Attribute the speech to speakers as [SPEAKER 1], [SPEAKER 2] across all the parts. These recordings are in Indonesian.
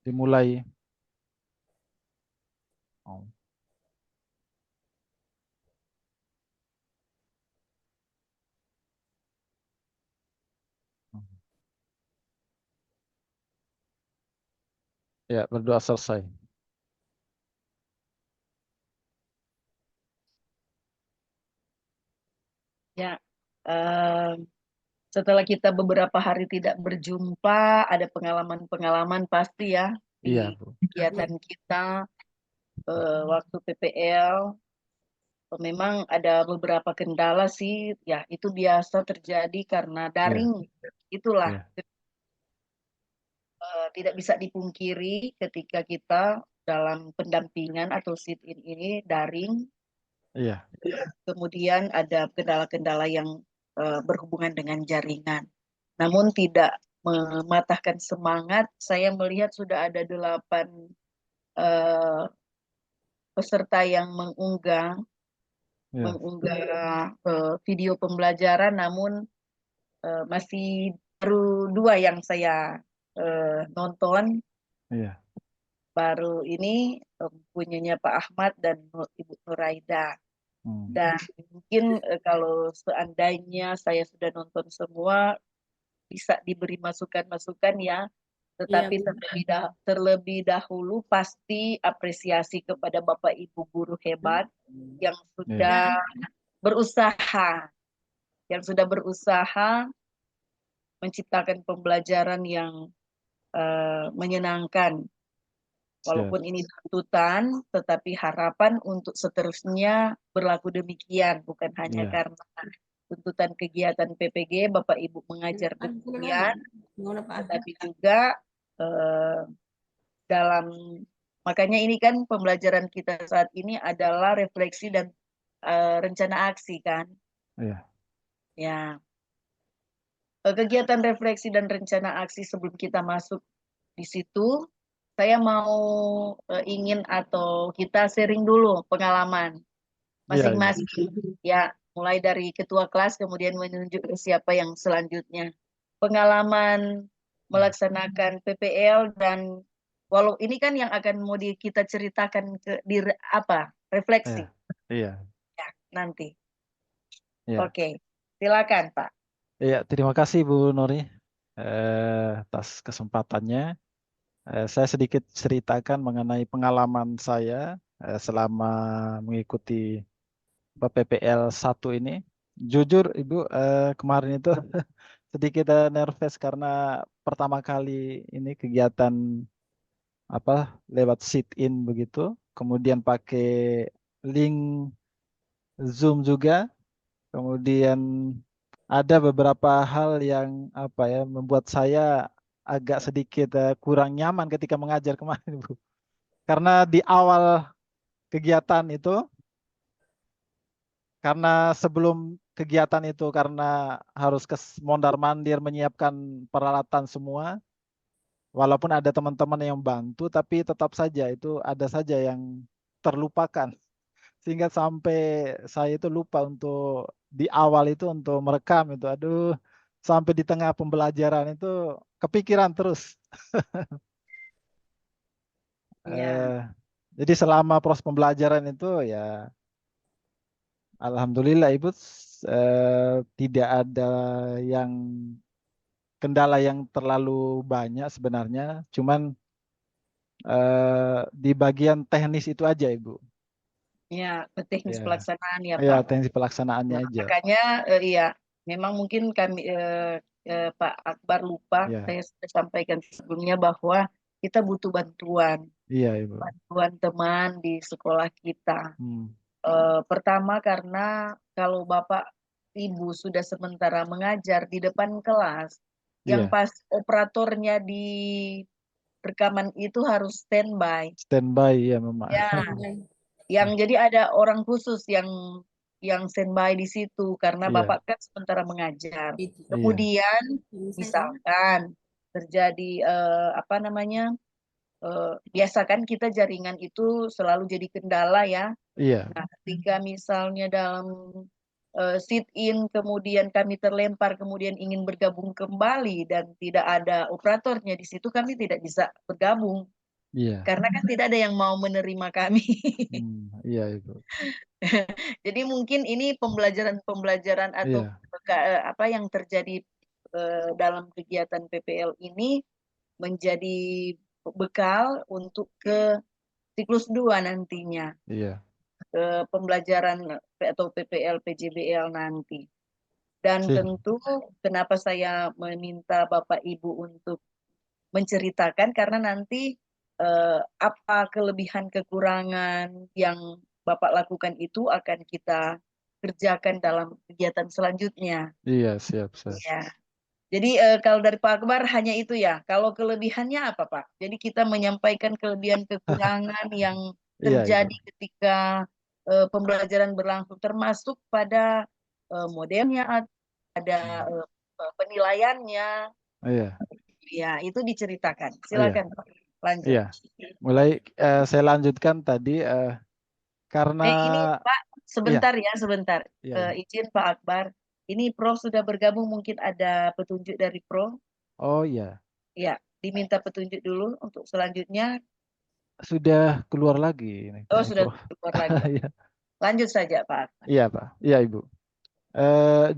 [SPEAKER 1] dimulai. Oh. Ya, berdoa selesai.
[SPEAKER 2] Ya, eh, setelah kita beberapa hari tidak berjumpa, ada pengalaman-pengalaman pasti ya
[SPEAKER 1] Iya,
[SPEAKER 2] di
[SPEAKER 1] Bu.
[SPEAKER 2] kegiatan kita waktu PPL. Memang ada beberapa kendala sih, ya itu biasa terjadi karena
[SPEAKER 1] Iya,
[SPEAKER 2] daring. Itulah
[SPEAKER 1] iya,
[SPEAKER 2] tidak bisa dipungkiri ketika kita dalam pendampingan atau sit-in ini daring.
[SPEAKER 1] iya,
[SPEAKER 2] Kemudian ada kendala-kendala yang berhubungan dengan jaringan. Namun tidak mematahkan semangat. Saya melihat sudah ada 8 eh, peserta yang mengunggah
[SPEAKER 1] iya,
[SPEAKER 2] video pembelajaran, namun masih baru 2 yang saya nonton.
[SPEAKER 1] iya.
[SPEAKER 2] Baru ini punyanya Pak Ahmad dan Ibu Nuraida.
[SPEAKER 1] Hmm.
[SPEAKER 2] Dan mungkin kalau seandainya saya sudah nonton semua, bisa diberi masukan-masukan ya.
[SPEAKER 3] Iya,
[SPEAKER 2] Tetapi
[SPEAKER 3] Bu.
[SPEAKER 2] terlebih dahulu pasti apresiasi kepada Bapak Ibu guru hebat yang
[SPEAKER 1] Iya,
[SPEAKER 2] sudah berusaha, menciptakan pembelajaran yang menyenangkan.
[SPEAKER 1] siap.
[SPEAKER 2] Walaupun ini tuntutan, tetapi harapan untuk seterusnya berlaku demikian, bukan hanya
[SPEAKER 1] Iya,
[SPEAKER 2] karena tuntutan kegiatan PPG, Bapak Ibu mengajar
[SPEAKER 3] Silakan.
[SPEAKER 2] demikian,
[SPEAKER 3] Gimana, Pak?
[SPEAKER 2] tetapi juga eh, dalam, makanya ini kan pembelajaran kita saat ini adalah refleksi dan rencana aksi kan.
[SPEAKER 1] iya,
[SPEAKER 2] Ya, kegiatan refleksi dan rencana aksi sebelum kita masuk di situ, saya mau ingin atau kita sharing dulu pengalaman
[SPEAKER 1] iya, iya.
[SPEAKER 2] masing-masing. Ya, mulai dari ketua kelas kemudian menunjuk ke siapa yang selanjutnya. Pengalaman melaksanakan PPL dan walau ini kan yang akan mau kita ceritakan ke di apa?
[SPEAKER 1] Iya,
[SPEAKER 2] Refleksi
[SPEAKER 1] iya,
[SPEAKER 2] ya nanti.
[SPEAKER 1] iya.
[SPEAKER 2] Oke. Silakan, Pak.
[SPEAKER 1] Iya, terima kasih Bu Nori atas kesempatannya. Saya sedikit ceritakan mengenai pengalaman saya selama mengikuti PPL 1 ini. Jujur Ibu, kemarin itu sedikit nervous karena pertama kali ini kegiatan apa lewat sit-in begitu, kemudian pakai link Zoom juga, kemudian ada beberapa hal yang apa ya membuat saya agak sedikit kurang nyaman ketika mengajar kemarin, Bu. Karena di awal kegiatan itu, karena sebelum kegiatan itu karena harus ke mondar-mandir menyiapkan peralatan semua, walaupun ada teman-teman yang bantu, tapi tetap saja itu ada saja yang terlupakan. Sehingga sampai saya itu lupa untuk di awal itu untuk merekam itu. Aduh, sampai di tengah pembelajaran itu kepikiran terus.
[SPEAKER 2] Ya,
[SPEAKER 1] Eh, jadi selama proses pembelajaran itu ya Alhamdulillah Ibu tidak ada yang kendala yang terlalu banyak sebenarnya. Cuman di bagian teknis itu aja Ibu.
[SPEAKER 2] ya, teknis
[SPEAKER 1] Ya,
[SPEAKER 2] pelaksanaan ya,
[SPEAKER 1] ya
[SPEAKER 2] Pak.
[SPEAKER 1] teknis pelaksanaannya
[SPEAKER 2] Nah,
[SPEAKER 1] aja.
[SPEAKER 2] makanya iya, memang mungkin kami Pak Akbar lupa,
[SPEAKER 1] Ya,
[SPEAKER 2] saya sudah sampaikan sebelumnya bahwa kita butuh bantuan,
[SPEAKER 1] iya Ibu.
[SPEAKER 2] bantuan teman di sekolah kita.
[SPEAKER 1] Hmm,
[SPEAKER 2] Pertama karena kalau Bapak Ibu sudah sementara mengajar di depan kelas, yang
[SPEAKER 1] iya,
[SPEAKER 2] pas operatornya di rekaman itu harus standby.
[SPEAKER 1] standby ya Mama.
[SPEAKER 2] Ya, yang jadi ada orang khusus yang standby di situ karena
[SPEAKER 1] Iya,
[SPEAKER 2] Bapak kan sementara mengajar.
[SPEAKER 1] iya,
[SPEAKER 2] Kemudian
[SPEAKER 3] Saya
[SPEAKER 2] misalkan terjadi apa namanya? Biasa kan kita jaringan itu selalu jadi kendala ya.
[SPEAKER 1] iya,
[SPEAKER 2] Nah, ketika misalnya dalam sit in, kemudian kami terlempar, kemudian ingin bergabung kembali dan tidak ada operatornya di situ, kami tidak bisa bergabung
[SPEAKER 1] Iya.
[SPEAKER 2] karena kan tidak ada yang mau menerima kami.
[SPEAKER 1] Iya Ibu.
[SPEAKER 2] Jadi mungkin ini pembelajaran atau
[SPEAKER 1] Iya.
[SPEAKER 2] apa yang terjadi dalam kegiatan PPL ini menjadi bekal untuk ke siklus 2 nantinya,
[SPEAKER 1] Iya.
[SPEAKER 2] ke pembelajaran atau PPL PJBL nanti. Dan
[SPEAKER 1] Sih.
[SPEAKER 2] tentu kenapa saya meminta Bapak Ibu untuk menceritakan karena nanti apa kelebihan kekurangan yang Bapak lakukan itu akan kita kerjakan dalam kegiatan selanjutnya.
[SPEAKER 1] Iya, siap.
[SPEAKER 2] Ya. Jadi kalau dari Pak Akbar hanya itu ya. Kalau kelebihannya apa Pak? Jadi kita menyampaikan kelebihan kekurangan yang
[SPEAKER 1] Iya Ibu.
[SPEAKER 2] terjadi ketika pembelajaran berlangsung, termasuk pada modelnya, ada penilaiannya.
[SPEAKER 1] Iya.
[SPEAKER 2] Ya, itu diceritakan.
[SPEAKER 1] Iya.
[SPEAKER 2] Silakan Pak, lanjut.
[SPEAKER 1] Iya. Mulai saya lanjutkan tadi karena
[SPEAKER 2] Ini Pak,
[SPEAKER 1] iya,
[SPEAKER 2] sebentar ya, sebentar.
[SPEAKER 1] iya Ibu.
[SPEAKER 2] Izin Pak Akbar. Ini Prof sudah bergabung, mungkin ada petunjuk dari Prof.
[SPEAKER 1] Oh iya,
[SPEAKER 2] Ya, diminta petunjuk dulu untuk selanjutnya.
[SPEAKER 1] sudah keluar lagi ini,
[SPEAKER 2] Oh,
[SPEAKER 1] ini
[SPEAKER 2] sudah
[SPEAKER 1] Prof.
[SPEAKER 2] keluar lagi.
[SPEAKER 1] Iya,
[SPEAKER 2] Lanjut saja Pak.
[SPEAKER 1] iya Pak. Iya Ibu.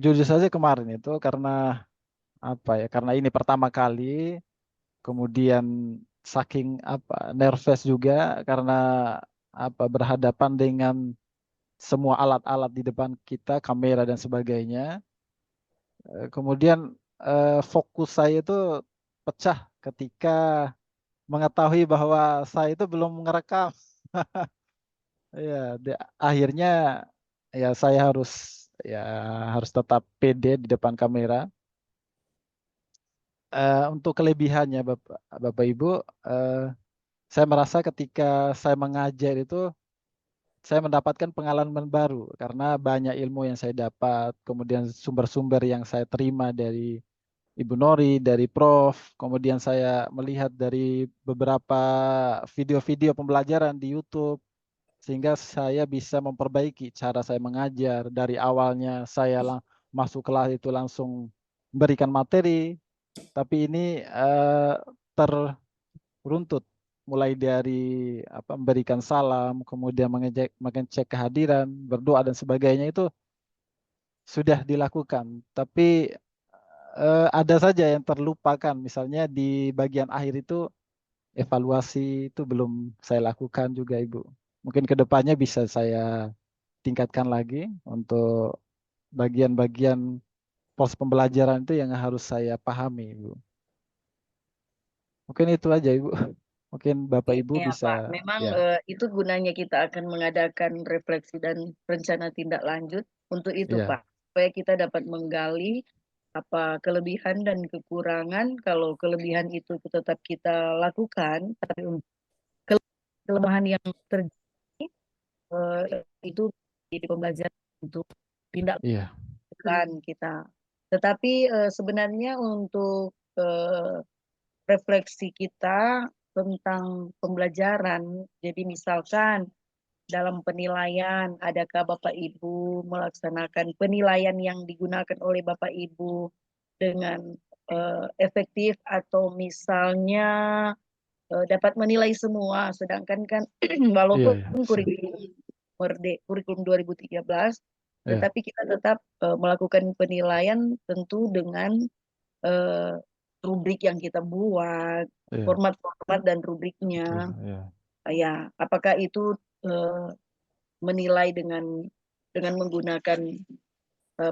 [SPEAKER 1] Jujur saja kemarin itu karena apa ya? Karena ini pertama kali, kemudian saking apa nervous juga karena apa berhadapan dengan semua alat-alat di depan kita, kamera dan sebagainya. Kemudian fokus saya itu pecah ketika mengetahui bahwa saya itu belum ngerekam. Ya, akhirnya ya saya ya harus tetap pede di depan kamera. Untuk kelebihannya Bapak Ibu, saya merasa ketika saya mengajar itu saya mendapatkan pengalaman baru karena banyak ilmu yang saya dapat, kemudian sumber-sumber yang saya terima dari Ibu Nori, dari Prof, kemudian saya melihat dari beberapa video-video pembelajaran di YouTube, sehingga saya bisa memperbaiki cara saya mengajar. Dari awalnya saya masuk kelas itu langsung memberikan materi, tapi ini teruntut mulai dari apa, memberikan salam, kemudian mengecek kehadiran, berdoa dan sebagainya itu sudah dilakukan. Tapi ada saja yang terlupakan, misalnya di bagian akhir itu evaluasi itu belum saya lakukan juga Ibu. Mungkin ke depannya bisa saya tingkatkan lagi untuk bagian-bagian pos pembelajaran itu yang harus saya pahami Ibu. Mungkin itu aja Ibu. Mungkin Bapak Ibu
[SPEAKER 2] Ya
[SPEAKER 1] bisa
[SPEAKER 2] Pak, memang
[SPEAKER 1] ya,
[SPEAKER 2] itu gunanya kita akan mengadakan refleksi dan rencana tindak lanjut untuk itu
[SPEAKER 1] ya,
[SPEAKER 2] Pak. Supaya kita dapat menggali apa kelebihan dan kekurangan. Kalau kelebihan itu tetap kita lakukan, tapi untuk kelemahan yang terjadi itu jadi pembelajaran untuk tindak
[SPEAKER 1] iya,
[SPEAKER 2] lanjutan kita. Tetapi sebenarnya untuk refleksi kita tentang pembelajaran. Jadi misalkan dalam penilaian, adakah Bapak Ibu melaksanakan penilaian yang digunakan oleh Bapak Ibu dengan efektif atau misalnya dapat menilai semua, sedangkan kan
[SPEAKER 1] iya,
[SPEAKER 2] walaupun
[SPEAKER 1] iya,
[SPEAKER 2] kurikulum 2013,
[SPEAKER 1] iya,
[SPEAKER 2] tetapi kita tetap melakukan penilaian tentu dengan eh, rubrik yang kita buat,
[SPEAKER 1] iya,
[SPEAKER 2] format-format dan
[SPEAKER 1] betul,
[SPEAKER 2] rubriknya.
[SPEAKER 1] iya,
[SPEAKER 2] Ya, apakah itu menilai dengan menggunakan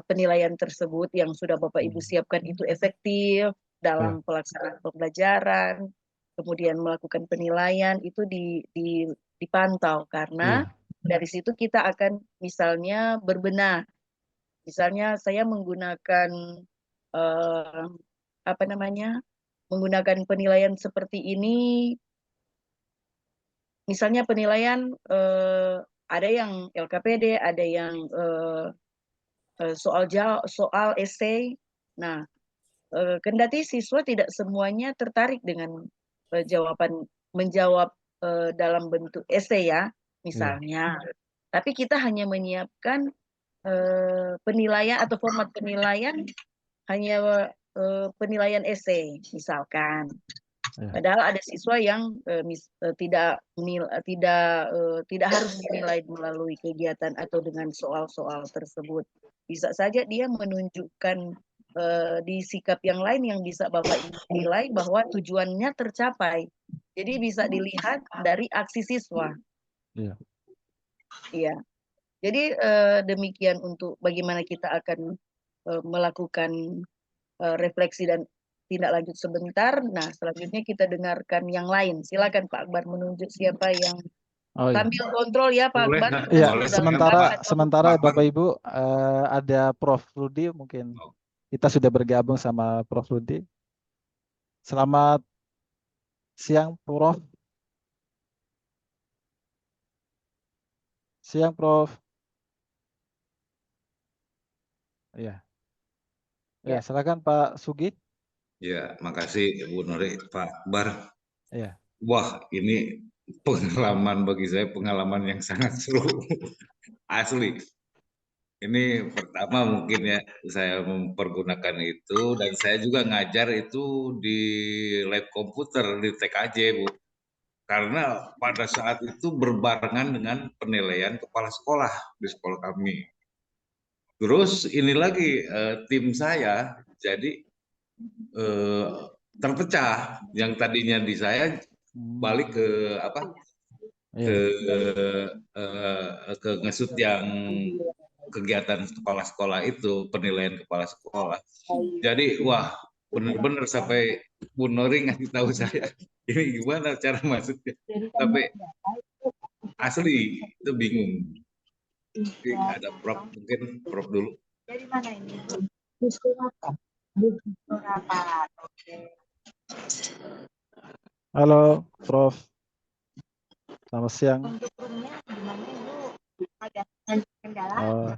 [SPEAKER 2] penilaian tersebut yang sudah Bapak Ibu siapkan itu efektif
[SPEAKER 1] iya,
[SPEAKER 2] dalam pelaksanaan pembelajaran, kemudian melakukan penilaian itu dipantau karena
[SPEAKER 1] iya,
[SPEAKER 2] dari situ kita akan misalnya berbenah. Misalnya saya menggunakan eh, apa namanya? Menggunakan penilaian seperti ini, misalnya penilaian ada yang LKPD, ada yang soal esai. Nah, kendati siswa tidak semuanya tertarik dengan jawaban menjawab dalam bentuk esai ya,
[SPEAKER 1] iya,
[SPEAKER 2] misalnya. Tapi kita hanya menyiapkan penilaian atau format penilaian hanya penilaian esai misalkan.
[SPEAKER 1] Ya.
[SPEAKER 2] Padahal ada siswa yang tidak harus dinilai melalui kegiatan atau dengan soal-soal tersebut. Bisa saja dia menunjukkan di sikap yang lain yang bisa Bapak nilai bahwa tujuannya tercapai. Jadi bisa dilihat dari aksi siswa.
[SPEAKER 1] Iya.
[SPEAKER 2] Iya. Jadi demikian untuk bagaimana kita akan melakukan refleksi dan tindak lanjut sebentar. Nah, selanjutnya kita dengarkan yang lain. Silakan Pak Akbar menunjuk siapa yang
[SPEAKER 1] Oh iya.
[SPEAKER 2] sambil kontrol ya Pak
[SPEAKER 4] Boleh,
[SPEAKER 2] Akbar.
[SPEAKER 4] Kak.
[SPEAKER 1] Iya,
[SPEAKER 4] Boleh,
[SPEAKER 2] Sudah
[SPEAKER 1] sementara
[SPEAKER 2] lengkap atau-
[SPEAKER 1] sementara
[SPEAKER 4] Bapak.
[SPEAKER 1] Bapak Ibu ada Prof Rudi, mungkin kita sudah bergabung sama Prof Rudi. Selamat siang Prof. Siang Prof. Iya. Ya,
[SPEAKER 2] Ya.
[SPEAKER 1] silakan Pak Sugi.
[SPEAKER 4] Ya, makasih Bu Nuri, Pak Akbar.
[SPEAKER 1] Iya.
[SPEAKER 4] Wah, ini pengalaman bagi saya, pengalaman yang sangat seru. Asli. Ini pertama mungkin ya saya mempergunakan itu, dan saya juga ngajar itu di lab komputer di TKJ, Bu. Karena pada saat itu berbarengan dengan penilaian kepala sekolah di sekolah kami. Terus ini lagi tim saya jadi terpecah, yang tadinya di saya balik ke apa,
[SPEAKER 1] Iya.
[SPEAKER 4] ke ngesut yang kegiatan kepala sekolah itu, penilaian kepala sekolah. Jadi wah, benar-benar sampai Bu Nori ngasih tahu saya ini gimana cara masuknya, sampai asli itu bingung. Jadi ada Prof, mungkin Prof dulu.
[SPEAKER 3] Dari mana ini? Rapat. Oke.
[SPEAKER 1] Halo Prof. Selamat siang.
[SPEAKER 3] Untuk roomnya gimana Ibu? Ada kendala?
[SPEAKER 1] Oh,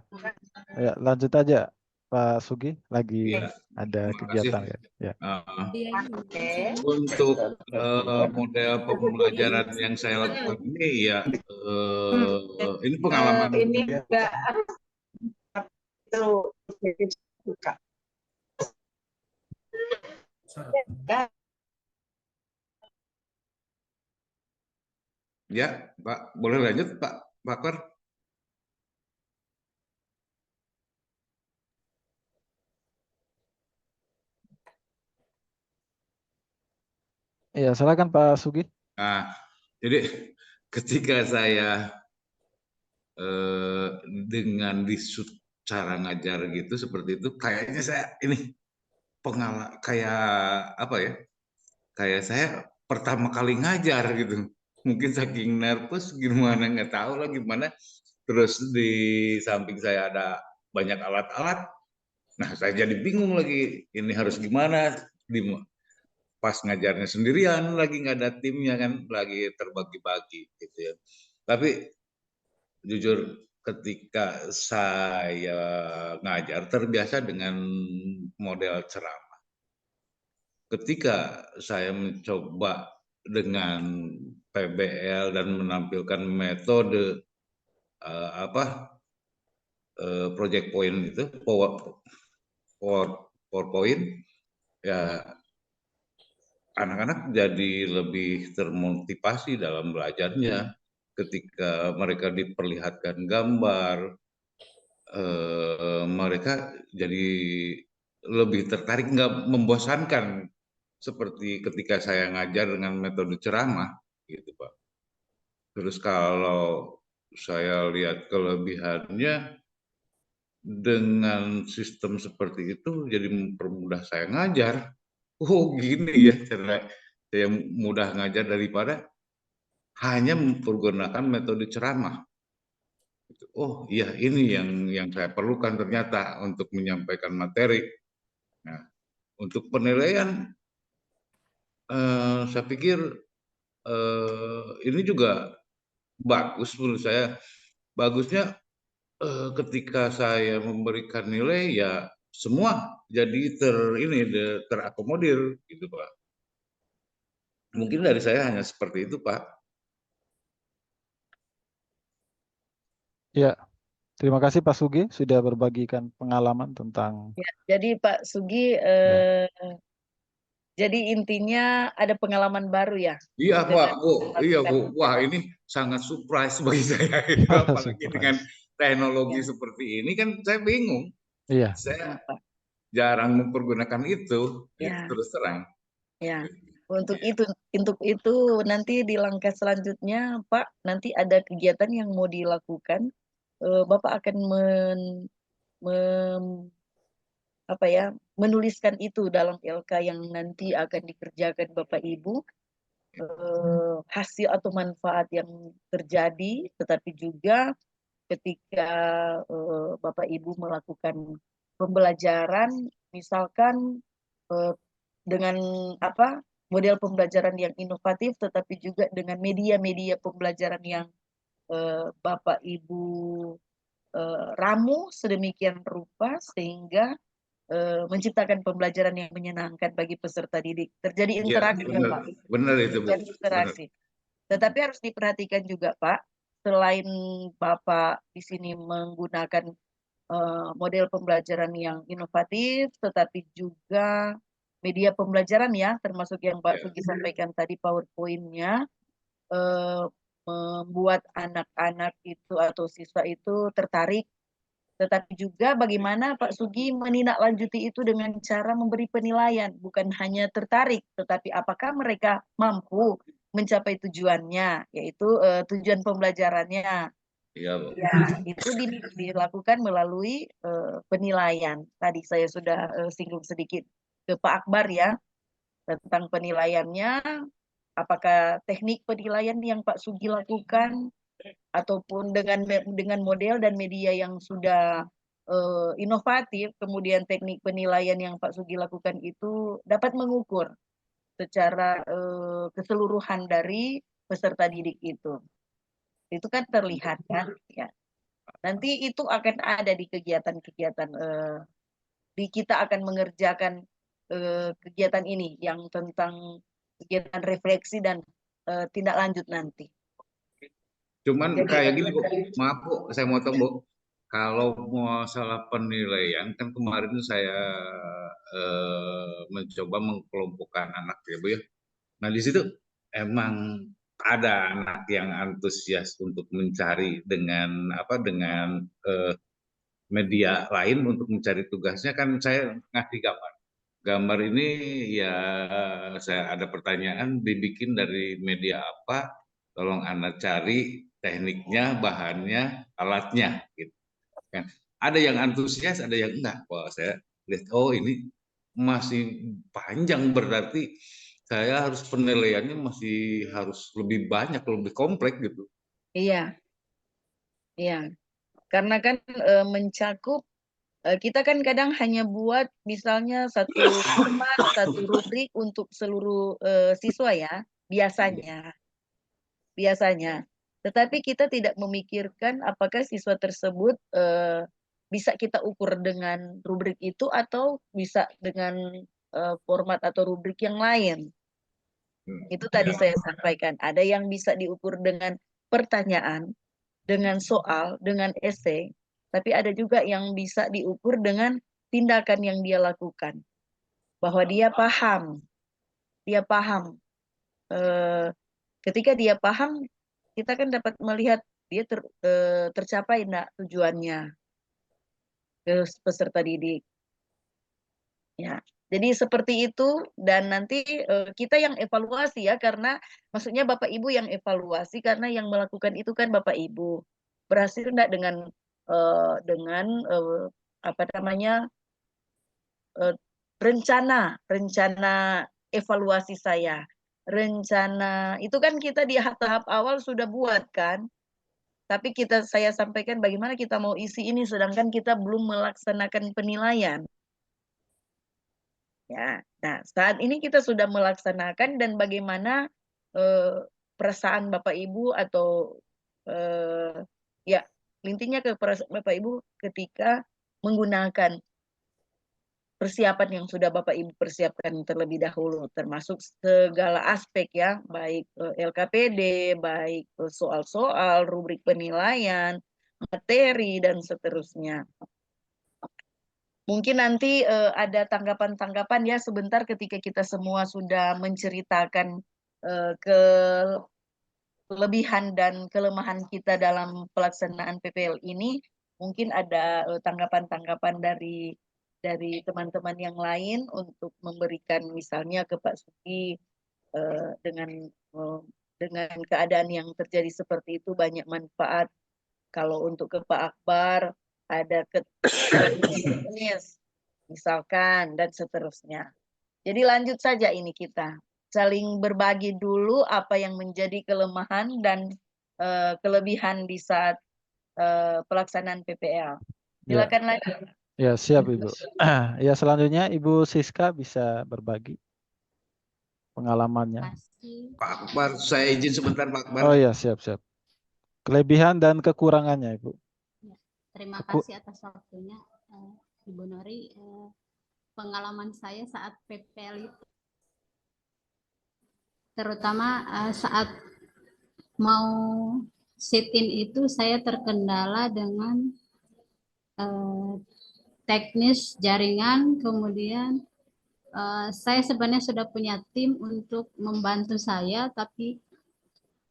[SPEAKER 1] ya lanjut aja Pak Sugi, lagi
[SPEAKER 4] Iya,
[SPEAKER 1] ada
[SPEAKER 4] terima
[SPEAKER 1] kegiatan
[SPEAKER 4] kasih.
[SPEAKER 1] ya.
[SPEAKER 3] Oke.
[SPEAKER 4] Untuk model pembelajaran yang saya lakukan ini ya ini pengalaman
[SPEAKER 3] Ini enggak itu buka.
[SPEAKER 4] ya, Pak. Boleh lanjut Pak Bakar?
[SPEAKER 1] Iya, silakan Pak Sugi.
[SPEAKER 4] Nah, jadi ketika saya dengan disut cara ngajar gitu seperti itu, kayaknya saya ini kayak apa ya? Kayak saya pertama kali ngajar gitu. Mungkin saking nervous gimana nggak tahu lah gimana. Terus di samping saya ada banyak alat-alat. Nah, saya jadi bingung lagi ini harus gimana pas ngajarnya sendirian lagi nggak ada timnya kan, lagi terbagi-bagi gitu ya. Tapi jujur ketika saya ngajar terbiasa dengan model ceramah. Ketika saya mencoba dengan PBL dan menampilkan metode project point itu PowerPoint, ya anak-anak jadi lebih termotivasi dalam belajarnya ketika mereka diperlihatkan gambar, mereka jadi lebih tertarik, nggak membosankan seperti ketika saya ngajar dengan metode ceramah gitu Pak. Terus kalau saya lihat kelebihannya dengan sistem seperti itu jadi mempermudah saya ngajar. Oh gini ya cara saya mudah ngajar daripada hanya mempergunakan metode ceramah. Oh iya ini yang saya perlukan ternyata untuk menyampaikan materi. Nah, untuk penilaian saya pikir ini juga bagus menurut saya. Bagusnya ketika saya memberikan nilai ya semua jadi terakomodir gitu Pak. Mungkin dari saya hanya seperti itu Pak.
[SPEAKER 1] Ya, Terima kasih Pak Sugi sudah berbagikan pengalaman tentang
[SPEAKER 2] Ya, jadi Pak Sugi,
[SPEAKER 1] ya.
[SPEAKER 2] jadi intinya ada pengalaman baru ya
[SPEAKER 4] Iya Pak,
[SPEAKER 2] dengan
[SPEAKER 4] Bu. Iya
[SPEAKER 2] melakukan
[SPEAKER 4] Bu. Wah ini sangat surprise bagi saya itu, apalagi dengan
[SPEAKER 1] Surprise.
[SPEAKER 4] teknologi
[SPEAKER 2] ya,
[SPEAKER 4] seperti ini kan saya bingung.
[SPEAKER 1] Iya.
[SPEAKER 4] Saya
[SPEAKER 2] Pak.
[SPEAKER 4] jarang mempergunakan itu,
[SPEAKER 2] Ya,
[SPEAKER 4] terus terang.
[SPEAKER 2] ya. Untuk itu nanti di langkah selanjutnya, Pak, nanti ada kegiatan yang mau dilakukan. Bapak akan mem- apa ya, menuliskan itu dalam LK yang nanti akan dikerjakan Bapak Ibu, hasil atau manfaat yang terjadi, tetapi juga ketika Bapak Ibu melakukan pembelajaran, misalkan eh, dengan apa model pembelajaran yang inovatif, tetapi juga dengan media-media pembelajaran yang Bapak Ibu ramu sedemikian rupa sehingga menciptakan pembelajaran yang menyenangkan bagi peserta didik. Terjadi
[SPEAKER 4] Iya,
[SPEAKER 2] interaksi,
[SPEAKER 4] benar.
[SPEAKER 2] Pak.
[SPEAKER 4] Benar itu, Bu.
[SPEAKER 2] Terjadi
[SPEAKER 4] Benar.
[SPEAKER 2] interaksi. Tetapi harus diperhatikan juga, Pak, selain Bapak di sini menggunakan model pembelajaran yang inovatif, tetapi juga media pembelajaran ya, termasuk yang Pak
[SPEAKER 4] Ya.
[SPEAKER 2] Sugi sampaikan tadi PowerPoint-nya, membuat anak-anak itu atau siswa itu tertarik. Tetapi juga bagaimana Pak Sugi menindaklanjuti itu dengan cara memberi penilaian, bukan hanya tertarik, tetapi apakah mereka mampu mencapai tujuannya, yaitu tujuan pembelajarannya.
[SPEAKER 4] Iya, Bu.
[SPEAKER 2] Ya, itu dilakukan melalui penilaian. Tadi saya sudah singgung sedikit ke Pak Akbar ya tentang penilaiannya. Apakah teknik penilaian yang Pak Sugi lakukan ataupun dengan model dan media yang sudah inovatif, kemudian teknik penilaian yang Pak Sugi lakukan itu dapat mengukur secara keseluruhan dari peserta didik itu. Itu kan terlihat kan, ya. Nanti itu akan ada di kegiatan-kegiatan di kita akan mengerjakan kegiatan ini yang tentang kegiatan refleksi dan tindak lanjut nanti.
[SPEAKER 4] Cuman
[SPEAKER 2] Jadi,
[SPEAKER 4] kayak gini, Bu. Maaf, Bu, saya motong, Bu. Kalau masalah penilaian, kan kemarin saya mencoba mengkelompokkan anak ya, Bu ya. Nah, di situ emang ada anak yang antusias untuk mencari dengan apa dengan media lain untuk mencari tugasnya, kan saya ngasih gambar. Gambar ini ya saya ada pertanyaan dibikin dari media apa, tolong Anda cari tekniknya, bahannya, alatnya gitu kan. Ada yang antusias, ada yang enggak. Wah, saya lihat oh ini masih panjang, berarti saya harus penilaiannya masih harus lebih banyak, lebih kompleks gitu.
[SPEAKER 2] iya, iya. Karena kan mencakup kita kan kadang hanya buat misalnya satu format, satu rubrik untuk seluruh siswa ya, biasanya. Biasanya. Tetapi kita tidak memikirkan apakah siswa tersebut bisa kita ukur dengan rubrik itu atau bisa dengan format atau rubrik yang lain. Itu tadi
[SPEAKER 4] Ya,
[SPEAKER 2] saya sampaikan. Ada yang bisa diukur dengan pertanyaan, dengan soal, dengan esai, tapi ada juga yang bisa diukur dengan tindakan yang dia lakukan. Bahwa dia paham. Dia paham. Ketika dia paham, kita kan dapat melihat dia tercapai enggak tujuannya ke peserta didik. Ya, jadi seperti itu dan nanti kita yang evaluasi ya karena maksudnya Bapak Ibu yang evaluasi karena yang melakukan itu kan Bapak Ibu. Berhasil enggak dengan apa namanya rencana evaluasi saya. Rencana itu kan kita di tahap awal sudah buat kan. Tapi saya sampaikan bagaimana kita mau isi ini sedangkan kita belum melaksanakan penilaian. Ya, nah saat ini kita sudah melaksanakan dan bagaimana perasaan Bapak Ibu atau ya intinya ke perasaan Bapak Ibu ketika menggunakan persiapan yang sudah Bapak Ibu persiapkan terlebih dahulu, termasuk segala aspek ya, baik LKPD, baik soal-soal, rubrik penilaian, materi, dan seterusnya. Mungkin nanti ada tanggapan-tanggapan ya sebentar ketika kita semua sudah menceritakan kelebihan dan kelemahan kita dalam pelaksanaan PPL ini. Mungkin ada tanggapan-tanggapan dari teman-teman yang lain untuk memberikan misalnya ke Pak Sugi dengan keadaan yang terjadi seperti itu banyak manfaat. Kalau untuk ke Pak Akbar ada teknis misalkan dan seterusnya. Jadi lanjut saja ini kita saling berbagi dulu apa yang menjadi kelemahan dan kelebihan di saat pelaksanaan PPL.
[SPEAKER 1] Ya,
[SPEAKER 2] Silakan lanjut.
[SPEAKER 1] ya siap Ibu. Ya selanjutnya Ibu Siska bisa berbagi pengalamannya.
[SPEAKER 4] Pak Akbar, saya izin sebentar Pak Akbar.
[SPEAKER 1] Oh ya siap. Kelebihan dan kekurangannya Ibu.
[SPEAKER 5] Ya, terima kasih atas waktunya Ibu Nori. Pengalaman saya saat PPL itu, terutama saat mau sit-in itu saya terkendala dengan teknis jaringan, kemudian saya sebenarnya sudah punya tim untuk membantu saya, tapi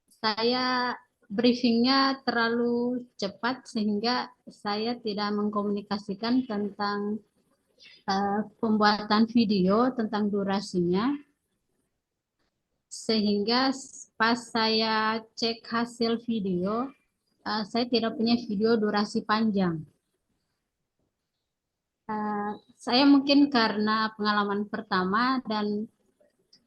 [SPEAKER 5] saya briefingnya terlalu cepat sehingga saya tidak mengkomunikasikan tentang pembuatan video, tentang durasinya, sehingga pas saya cek hasil video, saya tidak punya video durasi panjang. Saya mungkin karena pengalaman pertama dan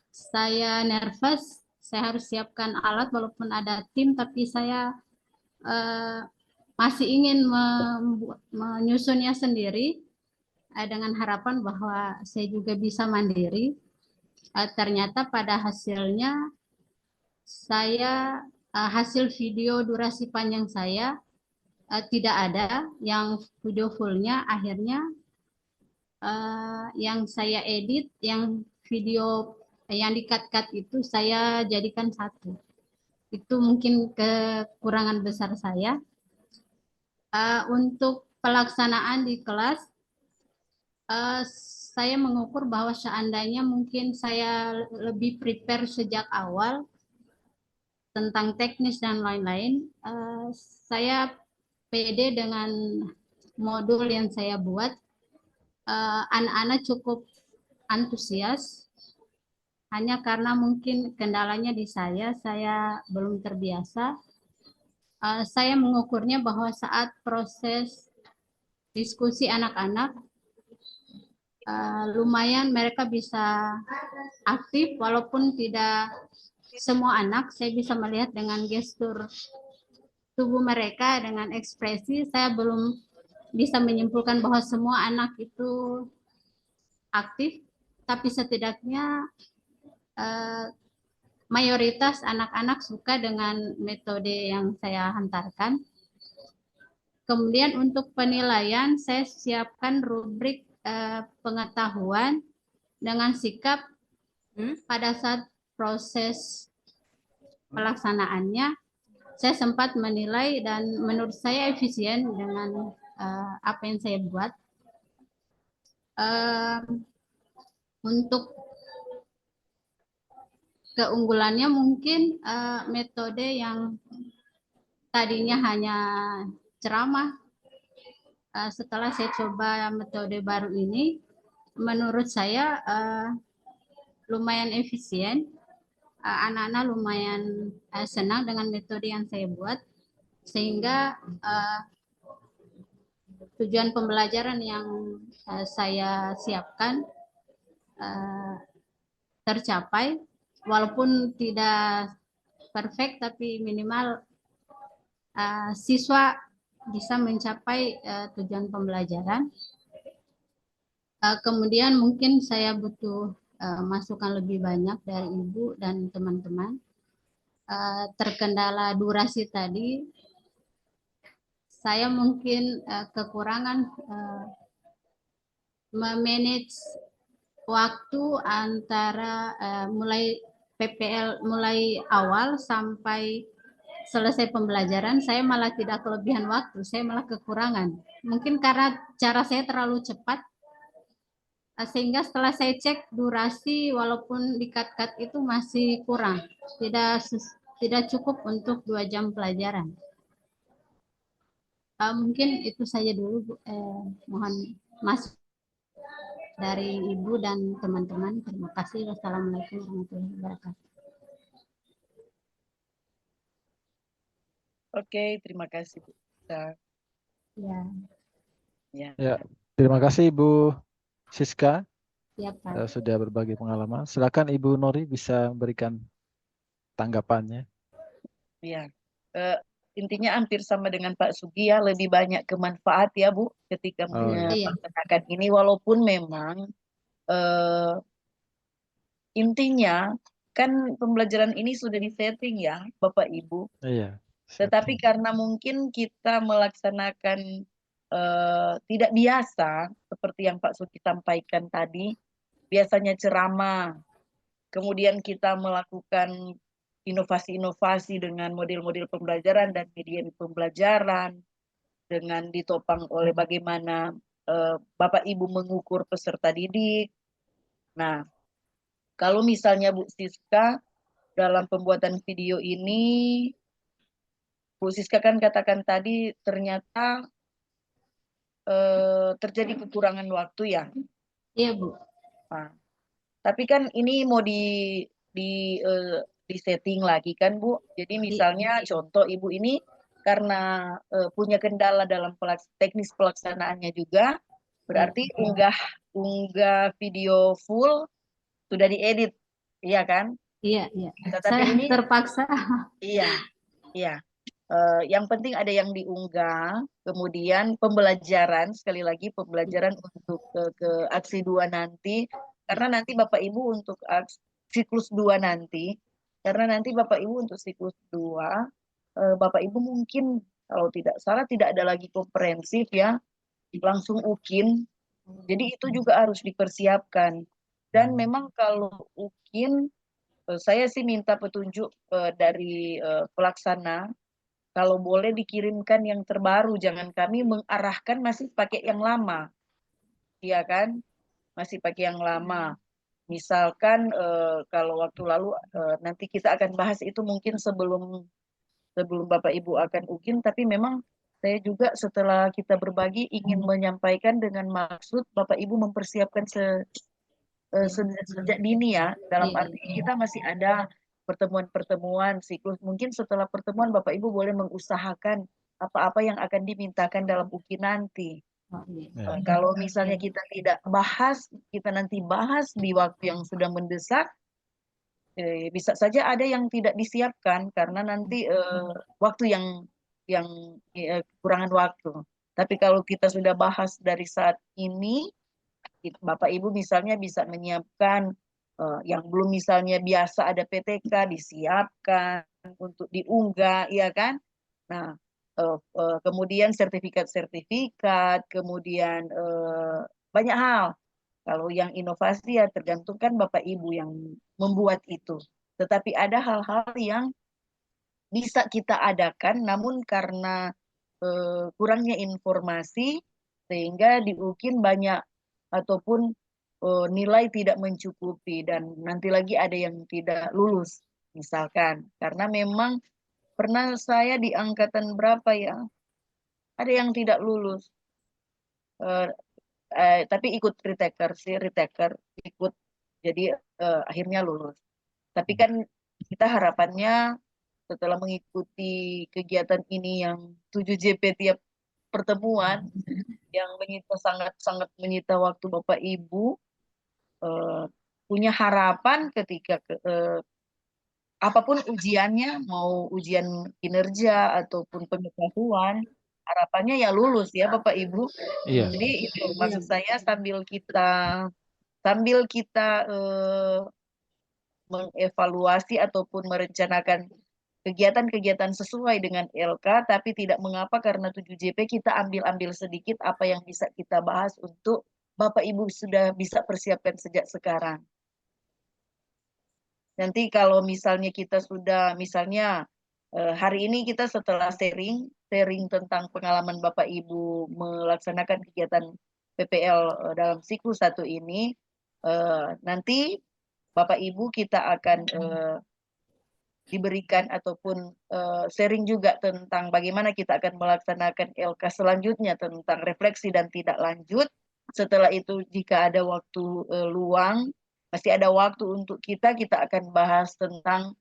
[SPEAKER 5] saya nervous, saya harus siapkan alat walaupun ada tim, tapi saya masih ingin menyusunnya sendiri dengan harapan bahwa saya juga bisa mandiri. Ternyata pada hasilnya saya hasil video durasi panjang saya tidak ada, yang video fullnya akhirnya yang saya edit, yang video yang di-cut itu saya jadikan satu. Itu mungkin kekurangan besar saya. Untuk pelaksanaan di kelas, saya mengukur bahwa seandainya mungkin saya lebih prepare sejak awal tentang teknis dan lain-lain, saya pede dengan modul yang saya buat. Anak-anak cukup antusias, hanya karena mungkin kendalanya di saya belum terbiasa. Saya mengukurnya bahwa saat proses diskusi anak-anak, lumayan mereka bisa aktif, walaupun tidak semua anak. Saya bisa melihat dengan gestur tubuh mereka, dengan ekspresi, saya belum bisa menyimpulkan bahwa semua anak itu aktif, tapi setidaknya mayoritas anak-anak suka dengan metode yang saya hantarkan. Kemudian untuk penilaian, saya siapkan rubrik pengetahuan dengan sikap pada saat proses pelaksanaannya. Saya sempat menilai dan menurut saya efisien dengan apa yang saya buat. Untuk keunggulannya mungkin metode yang tadinya hanya ceramah, setelah saya coba metode baru ini, menurut saya lumayan efisien. Anak-anak lumayan senang dengan metode yang saya buat, sehingga tujuan pembelajaran yang saya siapkan tercapai, walaupun tidak perfect, tapi minimal siswa bisa mencapai tujuan pembelajaran. Kemudian mungkin saya butuh masukan lebih banyak dari Ibu dan teman-teman. Terkendala durasi tadi, saya mungkin kekurangan memanage waktu antara mulai PPL mulai awal sampai selesai pembelajaran saya malah tidak kelebihan waktu, saya malah kekurangan. Mungkin karena cara saya terlalu cepat, sehingga setelah saya cek durasi walaupun di-cut itu masih kurang, tidak cukup untuk 2 jam pelajaran. Mungkin itu saja dulu Bu. Mohon masuk dari Ibu dan teman-teman. Terima kasih. Wassalamualaikum warahmatullahi wabarakatuh.
[SPEAKER 2] Oke, terima kasih Bu.
[SPEAKER 5] Ya,
[SPEAKER 2] Ya.
[SPEAKER 1] Ya, terima kasih Ibu Siska
[SPEAKER 5] ya Pak.
[SPEAKER 1] sudah berbagi pengalaman. Silakan Ibu Nori bisa memberikan tanggapannya.
[SPEAKER 2] Ya. Intinya hampir sama dengan Pak Sugi ya, lebih banyak kemanfaat ya Bu ketika
[SPEAKER 1] Oh, iya.
[SPEAKER 2] melaksanakan ini, walaupun memang intinya kan pembelajaran ini sudah disetting ya Bapak Ibu.
[SPEAKER 1] Iya.
[SPEAKER 2] Tetapi karena mungkin kita melaksanakan tidak biasa, seperti yang Pak Suki sampaikan tadi, biasanya ceramah, kemudian kita melakukan inovasi-inovasi dengan model-model pembelajaran dan media pembelajaran, dengan ditopang oleh bagaimana Bapak Ibu mengukur peserta didik. Nah, kalau misalnya Bu Siska dalam pembuatan video ini, Bu Siska kan katakan tadi ternyata terjadi kekurangan waktu ya.
[SPEAKER 5] Iya Bu.
[SPEAKER 2] Nah, tapi kan ini mau di setting lagi kan Bu. Jadi misalnya contoh Ibu ini karena punya kendala dalam teknis pelaksanaannya juga, berarti unggah video full sudah diedit, iya kan?
[SPEAKER 5] Iya, iya.
[SPEAKER 2] Tetapi
[SPEAKER 5] Saya
[SPEAKER 2] ini
[SPEAKER 5] terpaksa.
[SPEAKER 2] iya, iya. Yang penting ada yang diunggah, kemudian pembelajaran, sekali lagi pembelajaran untuk ke aksi 2 nanti, karena nanti Bapak Ibu untuk siklus 2 nanti, karena nanti Bapak Ibu untuk siklus 2, Bapak Ibu mungkin kalau tidak salah tidak ada lagi komprehensif ya, langsung UKIN, jadi itu juga harus dipersiapkan. Dan memang kalau UKIN, saya sih minta petunjuk dari pelaksana, kalau boleh dikirimkan yang terbaru, jangan kami mengarahkan masih pakai yang lama. Iya kan? Masih pakai yang lama. Misalkan kalau waktu lalu nanti kita akan bahas itu mungkin sebelum Bapak Ibu akan UKIN, tapi memang saya juga setelah kita berbagi ingin menyampaikan dengan maksud Bapak Ibu mempersiapkan sejak dini ya, dalam arti kita masih ada pertemuan-pertemuan siklus. Mungkin setelah pertemuan Bapak Ibu boleh mengusahakan apa-apa yang akan dimintakan dalam UKI nanti. Kalau misalnya kita tidak bahas, kita nanti bahas di waktu yang sudah mendesak, bisa saja ada yang tidak disiapkan karena nanti waktu yang kekurangan waktu. Tapi kalau kita sudah bahas dari saat ini, Bapak Ibu misalnya bisa menyiapkan yang belum misalnya biasa ada PTK disiapkan untuk diunggah, ya kan? Nah, kemudian sertifikat-sertifikat, kemudian banyak hal. Kalau yang inovasi ya tergantung kan Bapak Ibu yang membuat itu. Tetapi ada hal-hal yang bisa kita adakan, namun karena kurangnya informasi sehingga di UKIN banyak ataupun nilai tidak mencukupi dan nanti lagi ada yang tidak lulus misalkan, karena memang pernah saya di angkatan berapa ya, ada yang tidak lulus tapi ikut retake ikut, jadi akhirnya lulus. Tapi kan kita harapannya setelah mengikuti kegiatan ini yang 7JP tiap pertemuan yang sangat menyita waktu Bapak Ibu, punya harapan ketika apapun ujiannya, mau ujian kinerja ataupun pengetahuan, harapannya ya lulus ya Bapak Ibu.
[SPEAKER 1] Iya.
[SPEAKER 2] Jadi itu maksud saya sambil kita mengevaluasi ataupun merencanakan kegiatan-kegiatan sesuai dengan LK, tapi tidak mengapa karena 7JP kita ambil sedikit apa yang bisa kita bahas untuk Bapak Ibu sudah bisa persiapkan sejak sekarang. Nanti kalau misalnya kita sudah misalnya Hari ini kita setelah sharing tentang pengalaman Bapak Ibu melaksanakan kegiatan PPL dalam siklus 1 ini, nanti Bapak Ibu kita akan diberikan ataupun sharing juga tentang bagaimana kita akan melaksanakan LK selanjutnya tentang refleksi dan tidak lanjut. Setelah itu jika ada waktu luang, masih ada waktu untuk kita akan bahas tentang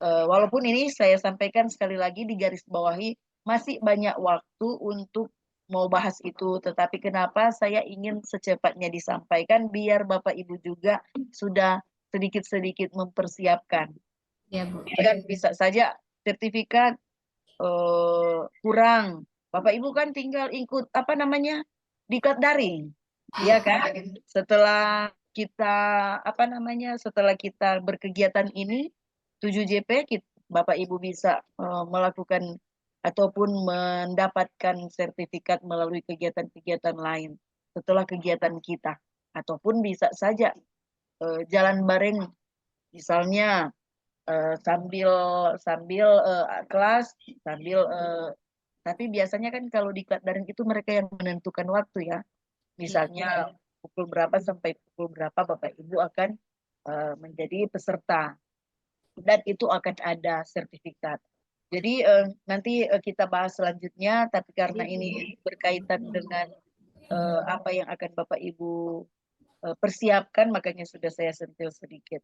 [SPEAKER 2] walaupun ini saya sampaikan sekali lagi di garis bawahi masih banyak waktu untuk mau bahas itu, tetapi kenapa saya ingin secepatnya disampaikan biar Bapak Ibu juga sudah sedikit-sedikit mempersiapkan.
[SPEAKER 5] Ya, Bu.
[SPEAKER 2] Dan bisa saja sertifikat kurang. Bapak Ibu kan tinggal ikut apa namanya? Diklat daring. Ya kan? Setelah kita apa namanya? Setelah kita berkegiatan ini 7JP Bapak Ibu bisa melakukan ataupun mendapatkan sertifikat melalui kegiatan-kegiatan lain setelah kegiatan kita, ataupun bisa saja jalan bareng, misalnya sambil kelas sambil tapi biasanya kan kalau di kelas daring itu mereka yang menentukan waktu ya, misalnya pukul berapa sampai pukul berapa Bapak Ibu akan menjadi peserta dan itu akan ada sertifikat. Jadi nanti kita bahas selanjutnya, tapi karena ini berkaitan dengan apa yang akan Bapak Ibu persiapkan, makanya sudah saya sentil sedikit.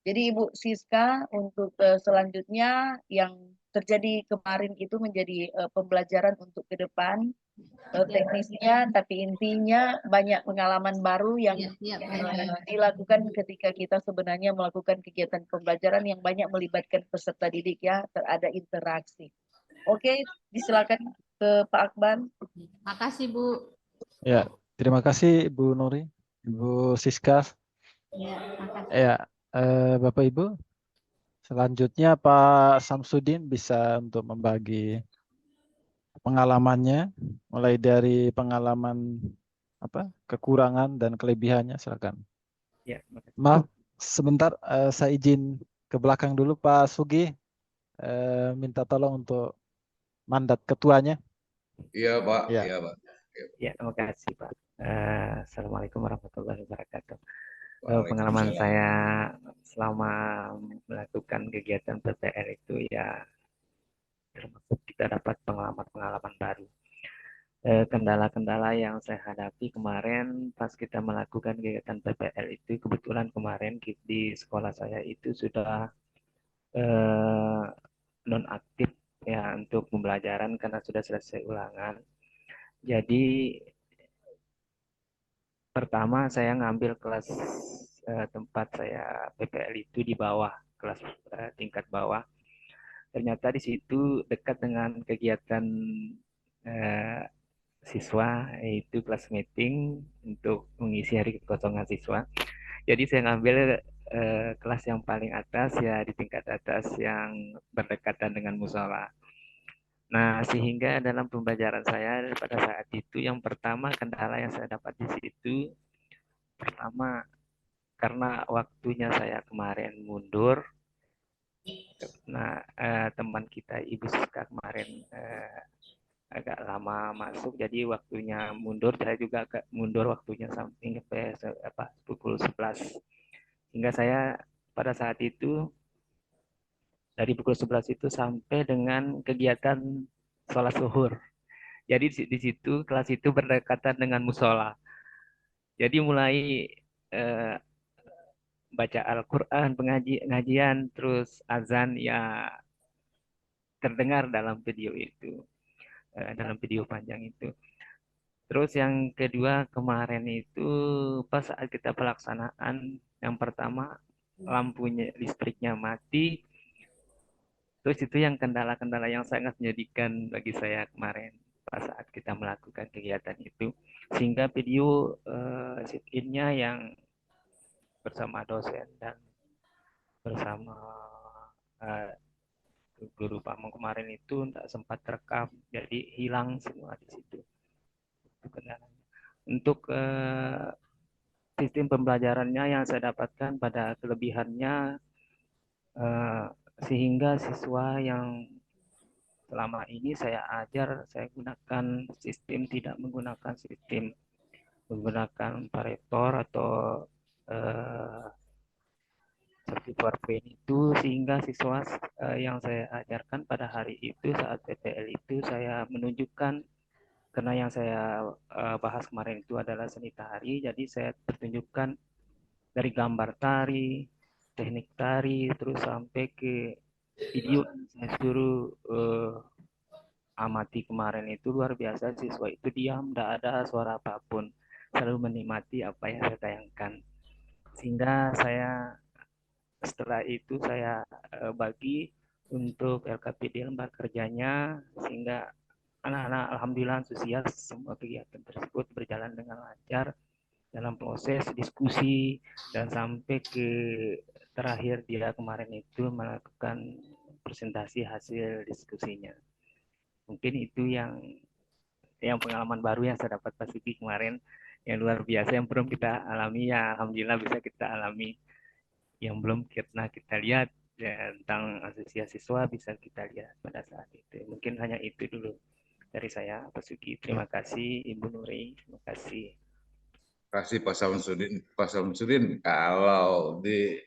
[SPEAKER 2] Jadi Ibu Siska, untuk selanjutnya yang terjadi kemarin itu menjadi pembelajaran untuk ke depan, teknisnya, tapi intinya banyak pengalaman baru yang dilakukan ketika kita sebenarnya melakukan kegiatan pembelajaran yang banyak melibatkan peserta didik ya, ada interaksi. Oke, disilakan ke Pak Akban.
[SPEAKER 5] Makasih, Bu.
[SPEAKER 1] Ya, terima kasih Ibu Nuri, Ibu Siska.
[SPEAKER 5] Ya, makasih.
[SPEAKER 1] Ya, Bapak Ibu, selanjutnya Pak Samsudin bisa untuk membagi pengalamannya, mulai dari pengalaman kekurangan dan kelebihannya, silakan.
[SPEAKER 6] Ya,
[SPEAKER 1] Maaf, sebentar saya izin ke belakang dulu Pak Sugi, minta tolong untuk mandat ketuanya.
[SPEAKER 4] Iya Pak,
[SPEAKER 1] Ya.
[SPEAKER 4] iya Pak.
[SPEAKER 6] ya, terima kasih Pak. Assalamualaikum warahmatullahi wabarakatuh.
[SPEAKER 4] Waalaikumsalam.
[SPEAKER 6] Pengalaman saya selama melakukan kegiatan PPL itu ya termasuk kita dapat pengalaman-pengalaman baru. Kendala-kendala yang saya hadapi kemarin pas kita melakukan kegiatan PPL itu, kebetulan kemarin di sekolah saya itu sudah nonaktif ya untuk pembelajaran karena sudah selesai ulangan. Jadi pertama saya ngambil kelas tempat saya PPL itu di bawah, kelas tingkat bawah. Ternyata di situ dekat dengan kegiatan siswa, yaitu kelas meeting untuk mengisi hari kekosongan siswa. Jadi saya ngambil kelas yang paling atas ya, di tingkat atas yang berdekatan dengan musola. Nah, sehingga dalam pembelajaran saya pada saat itu yang pertama kendala yang saya dapat di situ, pertama karena waktunya saya kemarin mundur. Nah, teman kita Ibu Siska kemarin agak lama masuk, jadi waktunya mundur, saya juga agak mundur waktunya sampai pukul 11. Hingga saya pada saat itu dari pukul 11 itu sampai dengan kegiatan sholat zuhur. Jadi di situ kelas itu berdekatan dengan musola. Jadi mulai baca Al-Quran, pengajian, terus azan ya terdengar dalam video itu, dalam video panjang itu. Terus yang kedua kemarin itu pas saat kita pelaksanaan, yang pertama lampunya listriknya mati. Terus itu yang kendala-kendala yang sangat menyedihkan bagi saya kemarin pas saat kita melakukan kegiatan itu. Sehingga video sit-in-nya yang bersama dosen dan bersama guru pamong kemarin itu tidak sempat terekam, jadi hilang semua di situ. Itu kendalanya. Untuk sistem pembelajarannya yang saya dapatkan pada kelebihannya, sehingga siswa yang selama ini saya ajar, saya gunakan sistem, tidak menggunakan sistem menggunakan Pareto atau eh, seperti PowerPoint itu, sehingga siswa yang saya ajarkan pada hari itu saat PPL itu saya menunjukkan, karena yang saya bahas kemarin itu adalah seni tari, jadi saya pertunjukkan dari gambar tari, teknik tari, terus sampai ke video saya suruh amati kemarin itu luar biasa, siswa itu diam, tidak ada suara apapun, selalu menikmati apa yang saya tayangkan. Sehingga saya setelah itu saya bagi untuk LKPD lembar kerjanya, sehingga anak-anak alhamdulillah antusias, semua kegiatan tersebut berjalan dengan lancar dalam proses diskusi dan sampai ke terakhir dia kemarin itu melakukan presentasi hasil diskusinya. Mungkin itu yang pengalaman baru yang saya dapat Pak Sugi kemarin, yang luar biasa, yang belum kita alami, ya alhamdulillah bisa kita alami, yang belum pernah kita lihat ya, tentang antusias siswa bisa kita lihat pada saat itu. Mungkin hanya itu dulu dari saya, Pak Sugi. Terima kasih Ibu Nuri, terima kasih.
[SPEAKER 4] Kasih Pak Samsudin. Pak Samsudin, kalau di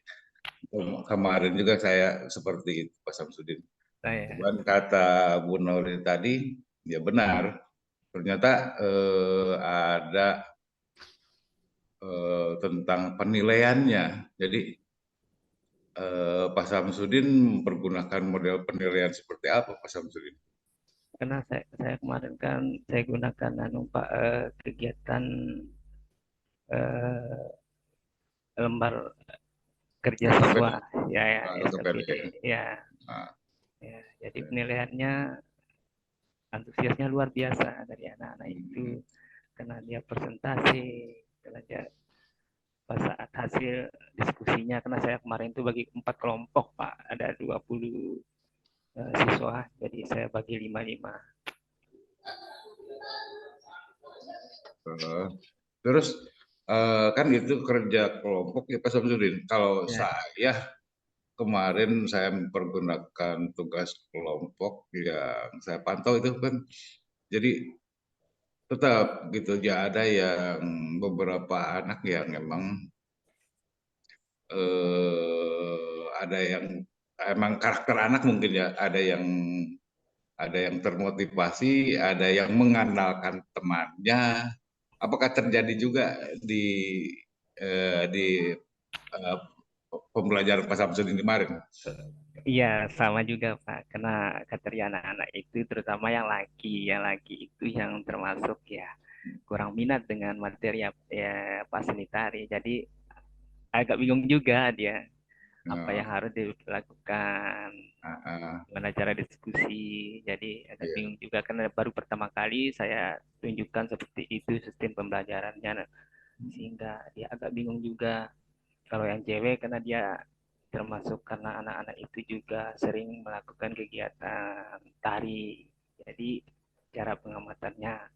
[SPEAKER 4] kemarin juga saya seperti itu Pak Samsudin. Cuman kata Bu Nuri tadi, ya benar. Ternyata ada tentang penilaiannya. Jadi Pak Samsudin mempergunakan model penilaian seperti apa Pak Samsudin?
[SPEAKER 6] Karena saya kemarin kan saya gunakan Pak kegiatan lembar kerja siswa ya, SKPD ya. Ya, jadi penilaiannya antusiasnya luar biasa dari anak-anak itu, karena dia presentasi, karena dia pas saat hasil diskusinya, karena saya kemarin itu bagi 4 kelompok Pak, ada 20 siswa, jadi saya bagi 5-5.
[SPEAKER 4] Terus kan itu kerja kelompok ya Pak Samsudin. Kalau saya kemarin saya mempergunakan tugas kelompok yang saya pantau itu kan, jadi tetap gitu ya, ada yang beberapa anak yang memang ada yang emang karakter anak mungkin ya, ada yang termotivasi, ada yang mengandalkan temannya. Apakah terjadi juga di pembelajaran Pak Samsudin kemarin?
[SPEAKER 6] Iya, sama juga Pak, karena kriteria anak-anak itu terutama yang laki itu yang termasuk ya kurang minat dengan materi ya Pak seni tari, jadi agak bingung juga dia apa yang harus dilakukan, gimana cara diskusi, jadi agak bingung juga karena baru pertama kali saya tunjukkan seperti itu sistem pembelajarannya, sehingga dia agak bingung juga. Kalau yang cewek karena dia termasuk karena anak-anak itu juga sering melakukan kegiatan tari, jadi cara pengamatannya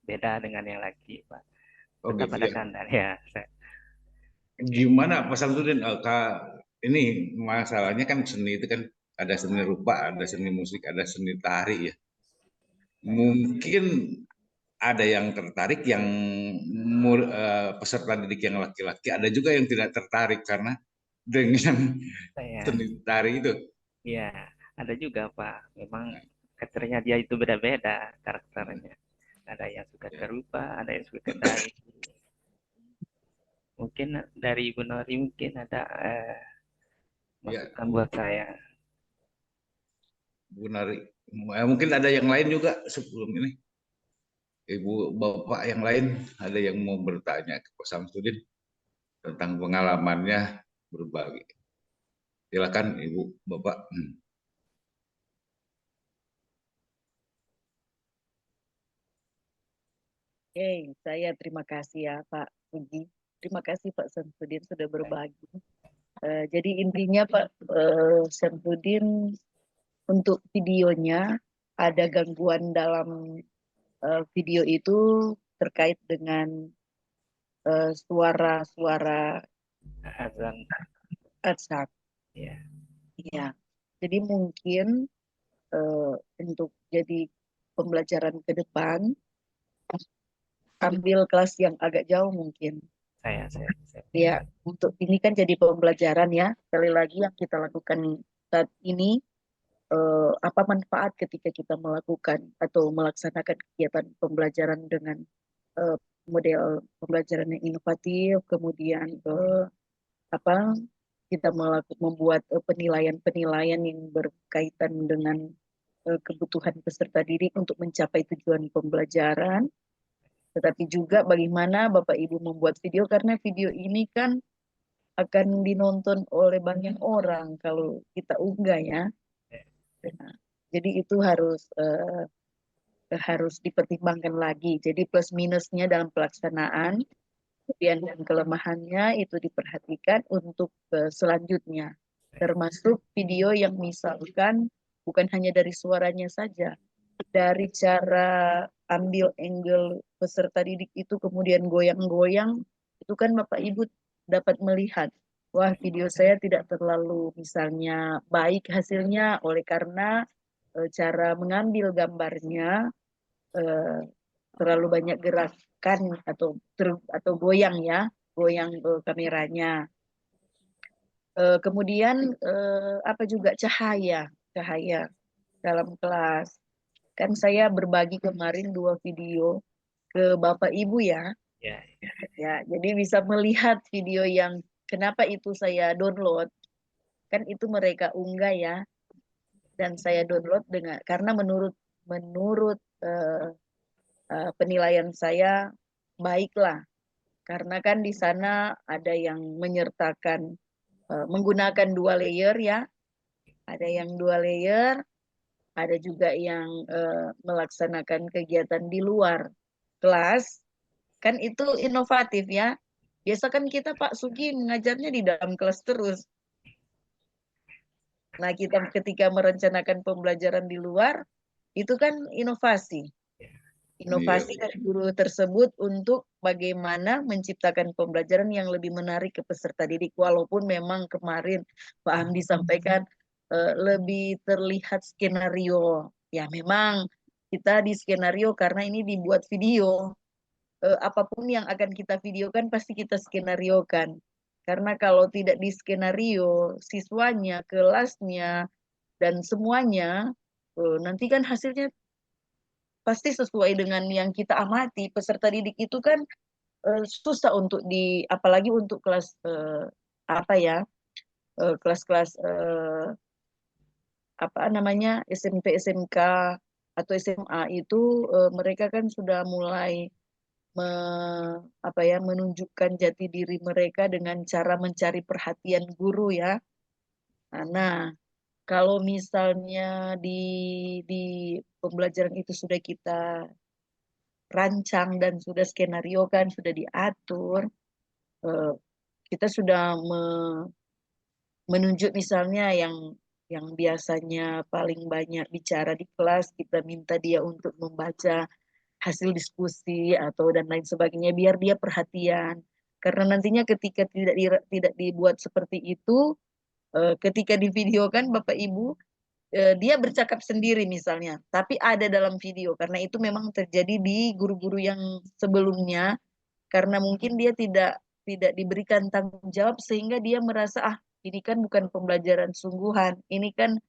[SPEAKER 6] beda dengan yang laki Pak. Tetap ada kandang ya.
[SPEAKER 4] Gimana Pak Samsudin? Ini masalahnya kan seni itu kan ada seni rupa, ada seni musik, ada seni tari ya. Mungkin ada yang tertarik, yang peserta didik yang laki-laki, ada juga yang tidak tertarik karena dengan seni tari itu.
[SPEAKER 6] Iya, ada juga Pak. Memang karakternya dia itu beda-beda karakternya. Ada yang suka kerupa, ada yang suka ke tari. Mungkin dari Ibu Nori mungkin ada masukan buat saya.
[SPEAKER 4] Bu Nari, mungkin ada yang lain juga sebelum ini. Ibu Bapak yang lain ada yang mau bertanya ke Pak Samsudin tentang pengalamannya berbagi. Silakan Ibu Bapak.
[SPEAKER 2] Oke, saya terima kasih ya Pak Puji. Terima kasih Pak Samsudin sudah berbagi. Jadi intinya Pak Samsudin, untuk videonya ada gangguan dalam video itu terkait dengan suara-suara azan.
[SPEAKER 6] Ya.
[SPEAKER 2] Iya. Jadi mungkin untuk jadi pembelajaran ke depan, ambil kelas yang agak jauh mungkin.
[SPEAKER 6] saya
[SPEAKER 2] Ya, untuk ini kan jadi pembelajaran ya. Sekali lagi yang kita lakukan saat ini, apa manfaat ketika kita melakukan atau melaksanakan kegiatan pembelajaran dengan model pembelajaran yang inovatif, kemudian apa kita membuat penilaian-penilaian yang berkaitan dengan kebutuhan peserta didik untuk mencapai tujuan pembelajaran. Tetapi juga bagaimana Bapak Ibu membuat video, karena video ini kan akan dinonton oleh banyak orang kalau kita unggah ya. Nah, jadi itu harus dipertimbangkan lagi. Jadi plus minusnya dalam pelaksanaan, kemudian dan kelemahannya itu diperhatikan untuk selanjutnya. Termasuk video yang misalkan bukan hanya dari suaranya saja, dari cara ambil angle peserta didik itu kemudian goyang-goyang, itu kan Bapak Ibu dapat melihat, wah video saya tidak terlalu misalnya baik hasilnya oleh karena cara mengambil gambarnya terlalu banyak gerakan atau goyang ya, goyang kameranya. Kemudian apa juga cahaya dalam kelas. Kan saya berbagi kemarin 2 video ke Bapak Ibu ya.
[SPEAKER 6] ya
[SPEAKER 2] Ya, jadi bisa melihat video yang kenapa itu saya download. Kan itu mereka unggah ya. Dan saya download karena menurut penilaian saya baiklah. Karena kan di sana ada yang menyertakan menggunakan 2 layer ya. Ada yang 2 layer, ada juga yang melaksanakan kegiatan di luar kelas. Kan itu inovatif ya. Biasa kan kita Pak Sugi mengajarnya di dalam kelas terus. Nah, kita ketika merencanakan pembelajaran di luar, itu kan inovasi. Inovasi dari guru tersebut untuk bagaimana menciptakan pembelajaran yang lebih menarik ke peserta didik. Walaupun memang kemarin Pak Hamdi sampaikan lebih terlihat skenario. Ya memang kita di skenario karena ini dibuat video. Apapun yang akan kita videokan pasti kita skenariokan. Karena kalau tidak di skenario, siswanya, kelasnya, dan semuanya, nanti kan hasilnya pasti sesuai dengan yang kita amati. Peserta didik itu kan susah untuk apalagi untuk kelas apa ya, kelas-kelas apa namanya SMP, SMK atau SMA itu mereka kan sudah mulai menunjukkan jati diri mereka dengan cara mencari perhatian guru ya. Nah, kalau misalnya di pembelajaran itu sudah kita rancang dan sudah skenario kan, sudah diatur, kita sudah menunjuk misalnya yang biasanya paling banyak bicara di kelas, kita minta dia untuk membaca hasil diskusi atau dan lain sebagainya biar dia perhatian. Karena nantinya ketika tidak dibuat seperti itu, ketika divideokan Bapak Ibu, dia bercakap sendiri misalnya, tapi ada dalam video karena itu memang terjadi di guru-guru yang sebelumnya karena mungkin dia tidak diberikan tanggung jawab sehingga dia merasa ini kan bukan pembelajaran sungguhan, ini kan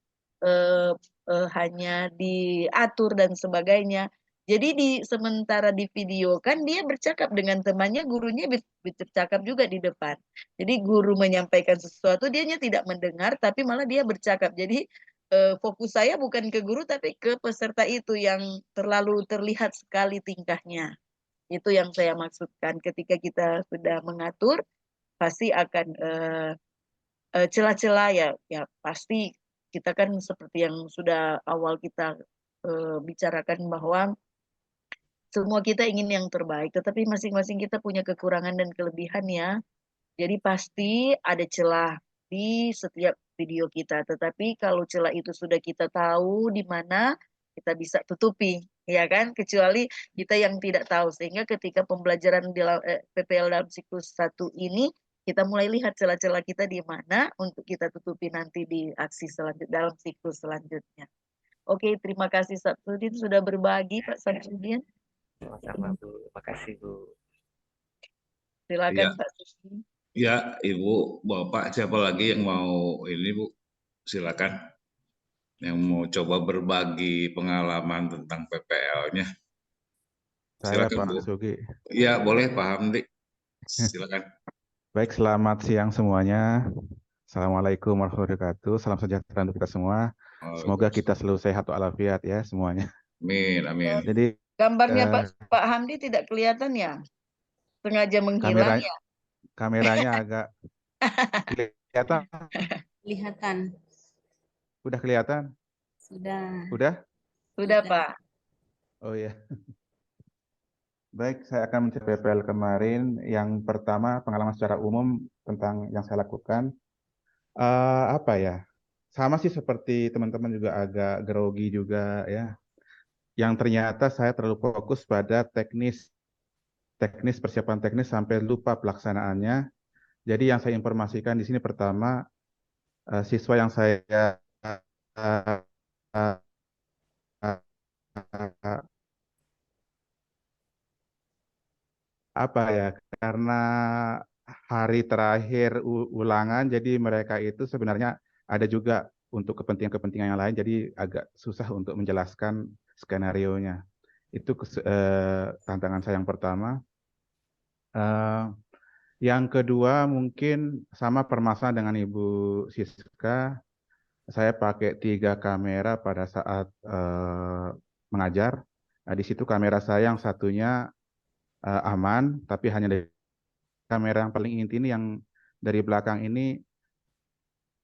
[SPEAKER 2] hanya diatur dan sebagainya. Jadi sementara di video kan dia bercakap dengan temannya, gurunya bercakap juga di depan. Jadi guru menyampaikan sesuatu, dianya tidak mendengar, tapi malah dia bercakap. Jadi fokus saya bukan ke guru, tapi ke peserta itu yang terlalu terlihat sekali tingkahnya. Itu yang saya maksudkan. Ketika kita sudah mengatur, pasti akan celah-celah ya pasti kita kan seperti yang sudah awal kita bicarakan bahwa semua kita ingin yang terbaik, tetapi masing-masing kita punya kekurangan dan kelebihan ya. Jadi pasti ada celah di setiap video kita, tetapi kalau celah itu sudah kita tahu di mana, kita bisa tutupi, ya kan? Kecuali kita yang tidak tahu, sehingga ketika pembelajaran di PPL dalam siklus 1 ini, kita mulai lihat celah-celah kita di mana untuk kita tutupi nanti di aksi selanjutnya, dalam siklus selanjutnya. Oke, terima kasih Samsudin sudah berbagi, Pak Samsudin.
[SPEAKER 6] Sama-sama Bu, makasih Bu.
[SPEAKER 2] Silakan
[SPEAKER 4] Iya,
[SPEAKER 2] Pak Susi.
[SPEAKER 4] ya Ibu, Bapak, siapa lagi yang mau ini Bu? Silakan. Yang mau coba berbagi pengalaman tentang PPL-nya.
[SPEAKER 7] Saya
[SPEAKER 4] Silakan Bu.
[SPEAKER 7] Pak Sugi.
[SPEAKER 4] Iya, boleh Pak Hamdi. Silakan.
[SPEAKER 7] Baik, selamat siang semuanya. Assalamualaikum warahmatullahi wabarakatuh. Salam sejahtera untuk kita semua. Semoga kita selalu sehat walafiat ya semuanya.
[SPEAKER 4] Amin, amin.
[SPEAKER 7] Jadi
[SPEAKER 2] Gambarnya Pak Hamdi tidak kelihatan ya? Sengaja menghilang ya?
[SPEAKER 7] kameranya agak kelihatan.
[SPEAKER 5] Kelihatan.
[SPEAKER 7] Udah kelihatan?
[SPEAKER 5] Sudah.
[SPEAKER 7] Udah?
[SPEAKER 2] Sudah Pak.
[SPEAKER 7] Oh ya. Baik, saya akan menceritakan PPL kemarin. Yang pertama, pengalaman secara umum tentang yang saya lakukan. Apa ya? Sama sih seperti teman-teman juga agak grogi juga ya. Yang ternyata saya terlalu fokus pada teknis persiapan teknis sampai lupa pelaksanaannya. Jadi yang saya informasikan di sini pertama, siswa yang saya apa ya, karena hari terakhir ulangan, jadi mereka itu sebenarnya ada juga untuk kepentingan-kepentingan yang lain, jadi agak susah untuk menjelaskan skenario-nya. Itu tantangan saya yang pertama. Yang kedua mungkin sama permasalahan dengan Ibu Siska. Saya pakai 3 kamera pada saat mengajar. Nah, di situ kamera saya yang satunya aman, tapi hanya dari kamera yang paling inti ini yang dari belakang ini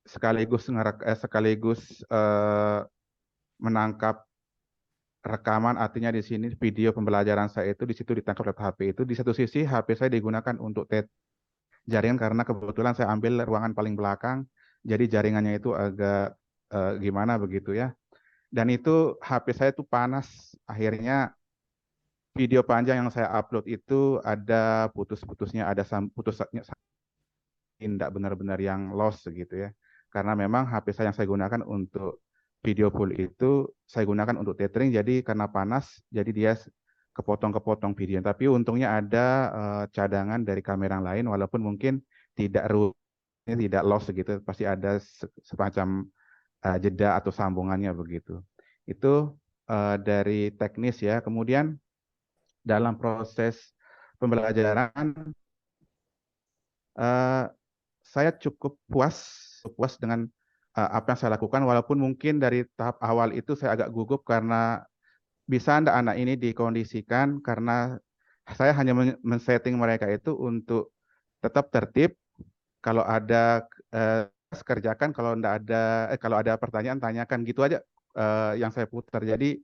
[SPEAKER 7] sekaligus menangkap rekaman, artinya di sini video pembelajaran saya itu di situ ditangkap oleh HP itu. Di satu sisi HP saya digunakan untuk jaringan karena kebetulan saya ambil ruangan paling belakang, jadi jaringannya itu agak gimana begitu ya. Dan itu HP saya itu panas, akhirnya video panjang yang saya upload itu ada putus-putusnya, ada putusnya tidak benar-benar yang lost gitu ya. Karena memang HP saya yang saya gunakan untuk video full itu saya gunakan untuk tethering, jadi karena panas jadi dia kepotong-kepotong video. Tapi untungnya ada cadangan dari kamera yang lain, walaupun mungkin tidak lost gitu, pasti ada semacam jeda atau sambungannya begitu. Itu dari teknis ya. Kemudian dalam proses pembelajaran saya cukup puas dengan apa yang saya lakukan, walaupun mungkin dari tahap awal itu saya agak gugup karena bisa anak ini dikondisikan, karena saya hanya men-setting mereka itu untuk tetap tertib. Kalau ada kerjakan, kalau ada pertanyaan tanyakan, gitu aja yang saya putar. Jadi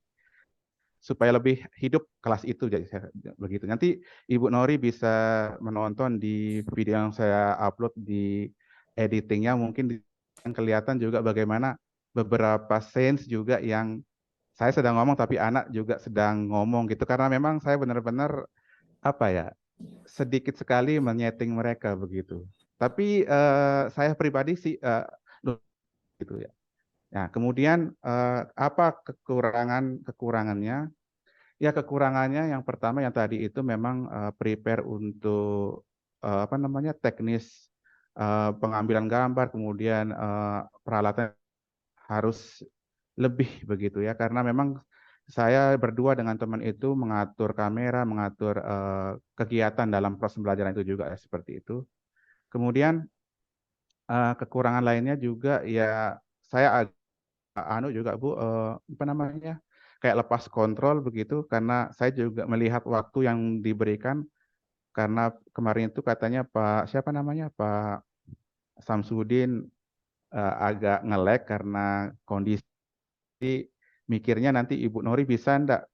[SPEAKER 7] supaya lebih hidup kelas itu, jadi begitu. Nanti Ibu Nori bisa menonton di video yang saya upload di editingnya, mungkin yang kelihatan juga bagaimana beberapa scenes juga yang saya sedang ngomong tapi anak juga sedang ngomong gitu, karena memang saya benar-benar apa ya, sedikit sekali menyeting mereka begitu. Tapi saya pribadi sih gitu ya. Nah, kemudian apa kekurangannya? Ya, kekurangannya yang pertama yang tadi itu memang prepare untuk apa namanya, teknis pengambilan gambar, kemudian peralatan harus lebih begitu ya, karena memang saya berdua dengan teman itu mengatur kamera, mengatur kegiatan dalam proses pembelajaran itu juga ya, seperti itu. Kemudian kekurangan lainnya juga ya, saya juga Bu, apa namanya, kayak lepas kontrol begitu, karena saya juga melihat waktu yang diberikan, karena kemarin itu katanya siapa namanya, Pak Samsudin agak nge-lag karena kondisi, mikirnya nanti Ibu Nori bisa ndak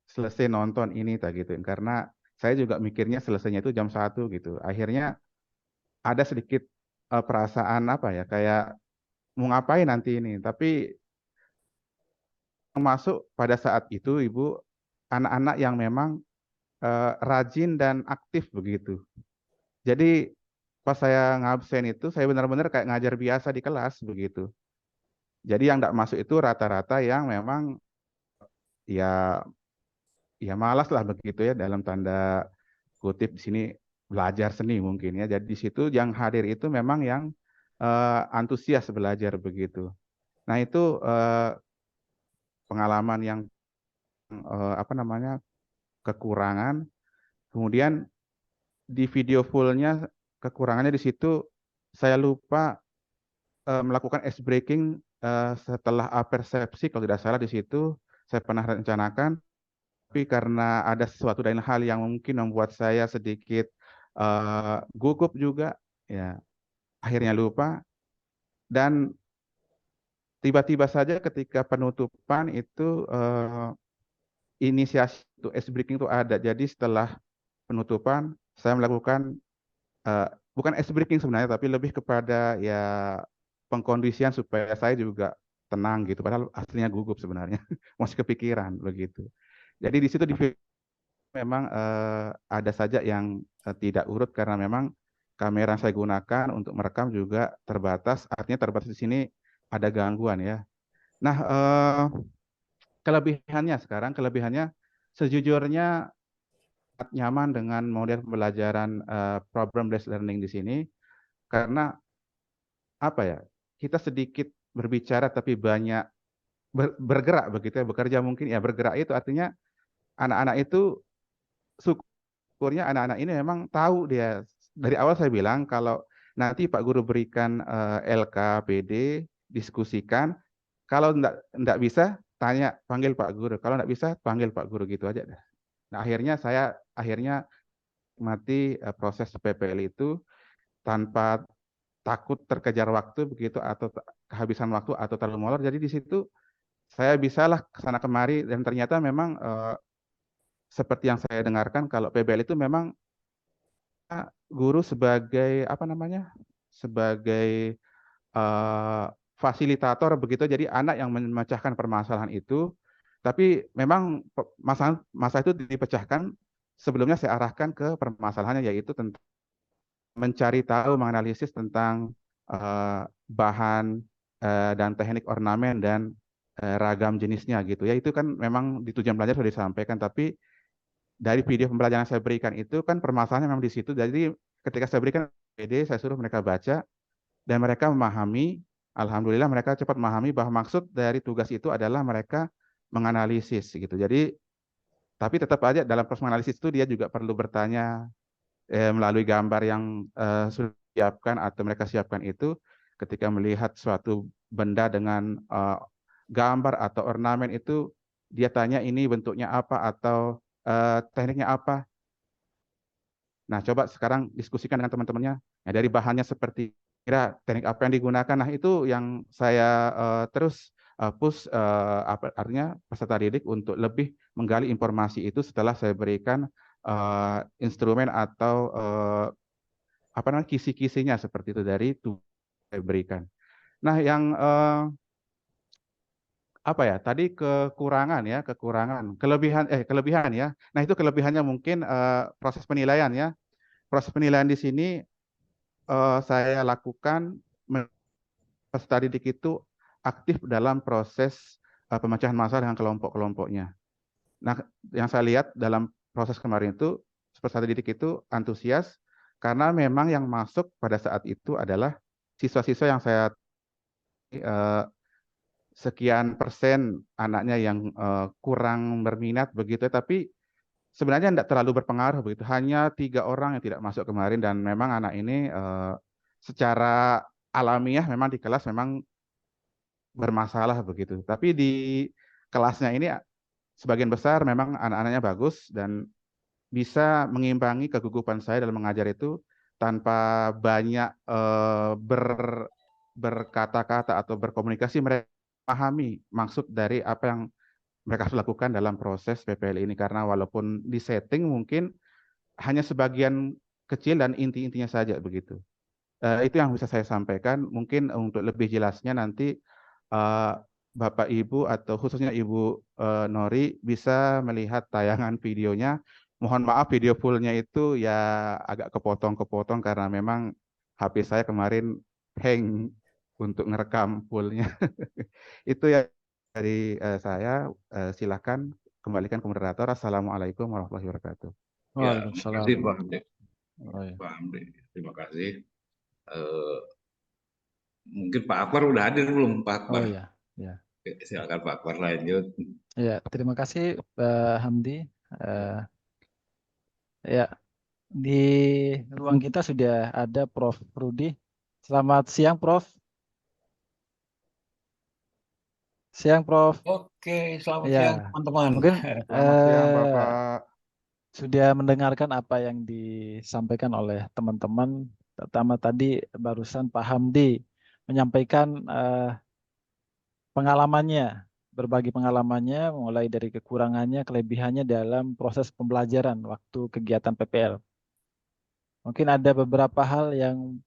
[SPEAKER 7] selesai nonton ini tak gitu, karena saya juga mikirnya selesainya itu jam 1 gitu. Akhirnya ada sedikit perasaan apa ya, kayak mau ngapain nanti ini, tapi masuk pada saat itu Ibu, anak-anak yang memang rajin dan aktif begitu. Jadi pas saya ngabsen itu saya benar-benar kayak ngajar biasa di kelas begitu. Jadi yang tidak masuk itu rata-rata yang memang ya malas lah begitu ya, dalam tanda kutip di sini belajar seni mungkin ya. Jadi di situ yang hadir itu memang yang antusias belajar begitu. Nah itu pengalaman yang apa namanya, kekurangan. Kemudian di video fullnya kekurangannya di situ saya lupa melakukan ice breaking setelah apersepsi, kalau tidak salah di situ saya pernah rencanakan, tapi karena ada sesuatu dan hal yang mungkin membuat saya sedikit gugup juga, ya akhirnya lupa. Dan tiba-tiba saja ketika penutupan itu inisiasi untuk ice breaking itu ada. Jadi setelah penutupan saya melakukan bukan ice breaking sebenarnya, tapi lebih kepada ya pengkondisian supaya saya juga tenang gitu. Padahal aslinya gugup sebenarnya, masih kepikiran begitu. Jadi di situ memang ada saja yang tidak urut karena memang kamera yang saya gunakan untuk merekam juga terbatas. Artinya terbatas di sini ada gangguan ya. Nah, kelebihannya sejujurnya nyaman dengan model pembelajaran problem based learning di sini karena apa ya, kita sedikit berbicara tapi banyak bergerak begitu ya, bekerja mungkin ya. Bergerak itu artinya anak-anak itu, syukurnya anak-anak ini memang tahu dia. Dari awal saya bilang kalau nanti Pak Guru berikan LK, PD, diskusikan. Kalau enggak bisa, tanya, panggil Pak Guru. Kalau enggak bisa, panggil Pak Guru, gitu aja dah. Nah, saya akhirnya mati proses PPL itu tanpa takut terkejar waktu begitu atau kehabisan waktu atau terlalu molor. Jadi di situ saya bisalah kesana kemari dan ternyata memang seperti yang saya dengarkan kalau PBL itu memang guru sebagai apa namanya, sebagai fasilitator begitu. Jadi anak yang memecahkan permasalahan itu, tapi memang masalah itu dipecahkan sebelumnya saya arahkan ke permasalahannya, yaitu tentang mencari tahu, menganalisis tentang bahan dan teknik ornamen dan ragam jenisnya gitu ya. Itu kan memang di tujuan belajar sudah disampaikan, tapi dari video pembelajaran yang saya berikan itu kan permasalahannya memang di situ. Jadi ketika saya berikan PD, saya suruh mereka baca dan mereka memahami. Alhamdulillah mereka cepat memahami bahwa maksud dari tugas itu adalah mereka menganalisis gitu. Jadi tapi tetap aja dalam proses menganalisis itu dia juga perlu bertanya melalui gambar yang sudah disiapkan atau mereka siapkan itu. Ketika melihat suatu benda dengan gambar atau ornamen itu, dia tanya ini bentuknya apa atau tekniknya apa. Nah, coba sekarang diskusikan dengan teman-temannya. Nah, dari bahannya seperti kira teknik apa yang digunakan. Nah, itu yang saya terus push artinya peserta didik untuk lebih menggali informasi itu setelah saya berikan instrumen atau apa namanya, kisi-kisinya seperti itu dari saya berikan. Nah, yang apa ya tadi, kekurangan ya, kelebihan ya. Nah, itu kelebihannya mungkin proses penilaian ya. Proses penilaian di sini saya lakukan peserta didik itu aktif dalam proses pemecahan masalah dengan kelompok-kelompoknya. Nah, yang saya lihat dalam proses kemarin itu peserta didik itu antusias karena memang yang masuk pada saat itu adalah siswa-siswa yang saya sekian persen anaknya yang kurang berminat begitu, tapi sebenarnya tidak terlalu berpengaruh begitu. Hanya 3 orang yang tidak masuk kemarin dan memang anak ini secara alamiah memang di kelas memang bermasalah begitu. Tapi di kelasnya ini sebagian besar memang anak-anaknya bagus dan bisa mengimbangi kegugupan saya dalam mengajar itu tanpa banyak berkata-kata atau berkomunikasi. Mereka pahami maksud dari apa yang mereka harus lakukan dalam proses PPL ini, karena walaupun di setting mungkin hanya sebagian kecil dan inti-intinya saja begitu. Itu yang bisa saya sampaikan. Mungkin untuk lebih jelasnya nanti Bapak Ibu atau khususnya Ibu Nori bisa melihat tayangan videonya. Mohon maaf video fullnya itu ya agak kepotong-kepotong karena memang HP saya kemarin hang untuk ngerekam fullnya. Itu ya dari saya. Silakan kembalikan ke moderator. Assalamualaikum warahmatullahi wabarakatuh.
[SPEAKER 4] Ya,
[SPEAKER 1] Waalaikumsalam.
[SPEAKER 4] terima kasih Pak Hamdi.
[SPEAKER 1] Oh, ya.
[SPEAKER 4] Pak Hamdi, terima kasih. Mungkin Pak Akbar udah hadir belum, Pak Akbar?
[SPEAKER 1] Oh ya, ya.
[SPEAKER 4] Silakan Pak Akbar lanjut.
[SPEAKER 1] Ya, terima kasih Pak Hamdi. Ya, di ruang kita sudah ada Prof. Rudi. Selamat siang, Prof. Siang, Prof.
[SPEAKER 8] Oke, selamat
[SPEAKER 1] Ya,
[SPEAKER 8] siang teman-teman.
[SPEAKER 1] mungkin
[SPEAKER 7] Selamat siang, Bapak.
[SPEAKER 1] sudah mendengarkan apa yang disampaikan oleh teman-teman. Pertama tadi barusan Pak Hamdi menyampaikan pengalamannya, berbagi pengalamannya, mulai dari kekurangannya, kelebihannya dalam proses pembelajaran waktu kegiatan PPL. Mungkin ada beberapa hal yang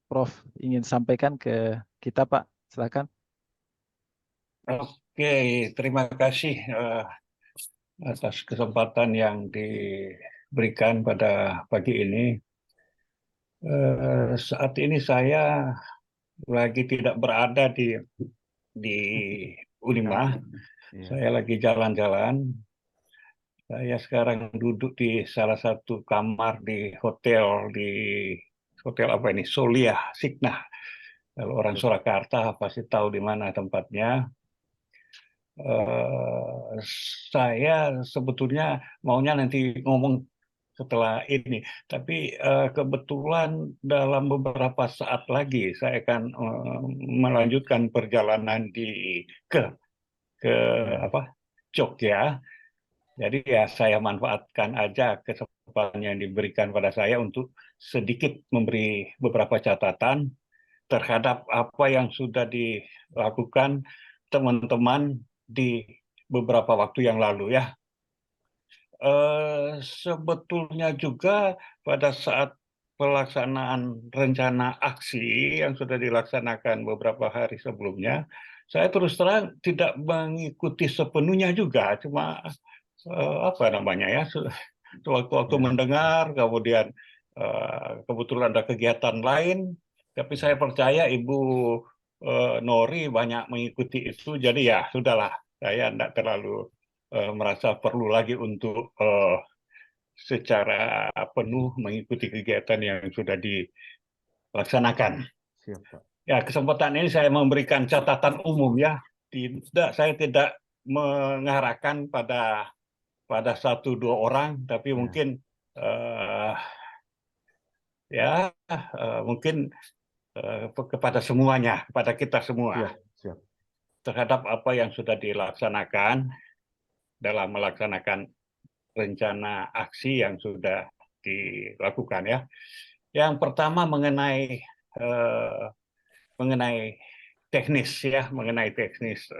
[SPEAKER 1] Prof ingin sampaikan ke kita, Pak. Silakan.
[SPEAKER 8] Oke, terima kasih atas kesempatan yang diberikan pada pagi ini. Saat ini saya lagi tidak berada di Unima.
[SPEAKER 7] Iya.
[SPEAKER 8] Saya lagi jalan-jalan. Saya sekarang duduk di salah satu kamar di hotel apa ini, Solia Signah. Kalau orang Surakarta pasti tahu di mana tempatnya. Saya sebetulnya maunya nanti ngomong setelah ini, tapi kebetulan dalam beberapa saat lagi saya akan melanjutkan perjalanan ke Jogja. Jadi ya saya manfaatkan aja kesempatan yang diberikan pada saya untuk sedikit memberi beberapa catatan terhadap apa yang sudah dilakukan teman-teman di beberapa waktu yang lalu ya. Sebetulnya juga pada saat pelaksanaan rencana aksi yang sudah dilaksanakan beberapa hari sebelumnya, saya terus terang tidak mengikuti sepenuhnya juga, cuma apa namanya ya, sewaktu-waktu mendengar, kemudian kebetulan ada kegiatan lain, tapi saya percaya Ibu Nori banyak mengikuti itu, jadi ya sudahlah, saya tidak terlalu merasa perlu lagi untuk secara penuh mengikuti kegiatan yang sudah dilaksanakan.
[SPEAKER 7] Siap, Pak.
[SPEAKER 8] Ya, kesempatan ini saya memberikan catatan umum ya. Saya tidak mengarahkan pada satu dua orang, tapi mungkin mungkin kepada semuanya, kepada kita semua.
[SPEAKER 7] Siap.
[SPEAKER 8] Terhadap apa yang sudah dilaksanakan dalam melaksanakan rencana aksi yang sudah dilakukan ya. Yang pertama mengenai teknis ya, mengenai teknis.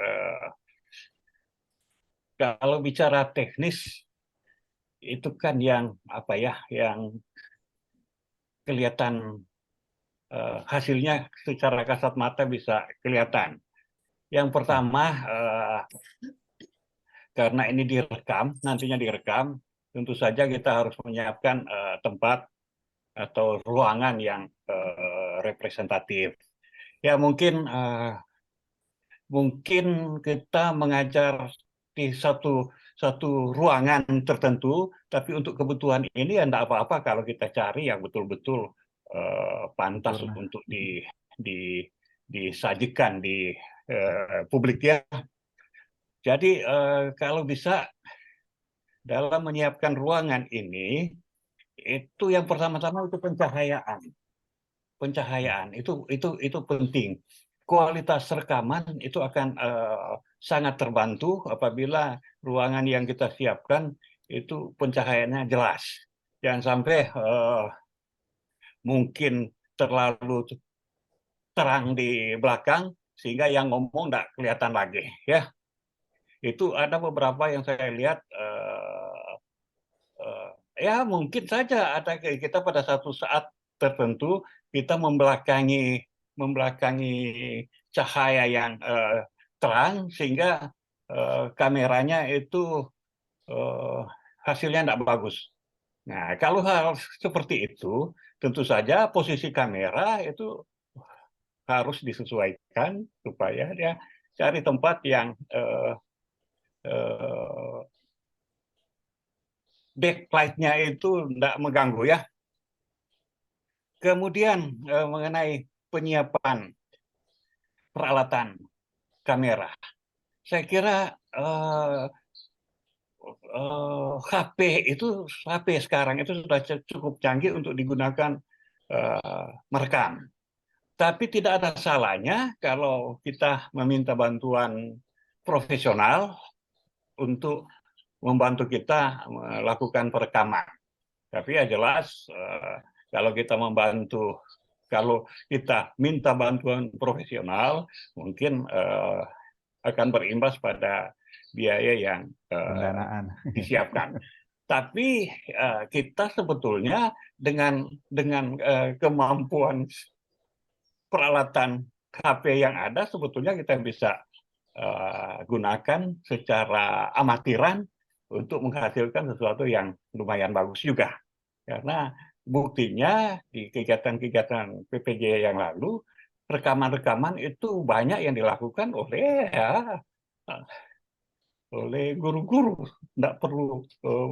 [SPEAKER 8] Kalau bicara teknis itu kan yang apa ya, yang kelihatan hasilnya secara kasat mata bisa kelihatan. Yang pertama karena ini nantinya direkam, tentu saja kita harus menyiapkan tempat atau ruangan yang representatif. Ya mungkin kita mengajar di satu ruangan tertentu, tapi untuk kebutuhan ini ya tidak apa-apa kalau kita cari yang betul-betul pantas untuk disajikan di publik ya. Jadi kalau bisa dalam menyiapkan ruangan ini, itu yang pertama-tama itu pencahayaan. Pencahayaan itu penting. Kualitas rekaman itu akan sangat terbantu apabila ruangan yang kita siapkan itu pencahayaannya jelas. Jangan sampai mungkin terlalu terang di belakang sehingga yang ngomong tidak kelihatan lagi ya. Itu ada beberapa yang saya lihat ya mungkin saja ada kita pada satu saat tertentu kita membelakangi cahaya yang terang sehingga kameranya itu hasilnya tidak bagus. Nah, kalau hal seperti itu, tentu saja posisi kamera itu harus disesuaikan supaya dia cari tempat yang backlight-nya itu tidak mengganggu ya. Kemudian mengenai penyiapan peralatan kamera, saya kira HP sekarang itu sudah cukup canggih untuk digunakan merekam. Tapi tidak ada salahnya kalau kita meminta bantuan profesional untuk membantu kita melakukan perekaman. Tapi ya jelas kalau kita minta bantuan profesional, mungkin akan berimbas pada biaya yang
[SPEAKER 7] Pendanaan.
[SPEAKER 8] disiapkan. Tapi kita sebetulnya dengan kemampuan peralatan HP yang ada, sebetulnya kita bisa gunakan secara amatiran untuk menghasilkan sesuatu yang lumayan bagus juga. Karena buktinya di kegiatan-kegiatan PPJ yang lalu, rekaman-rekaman itu banyak yang dilakukan oleh guru-guru, tidak perlu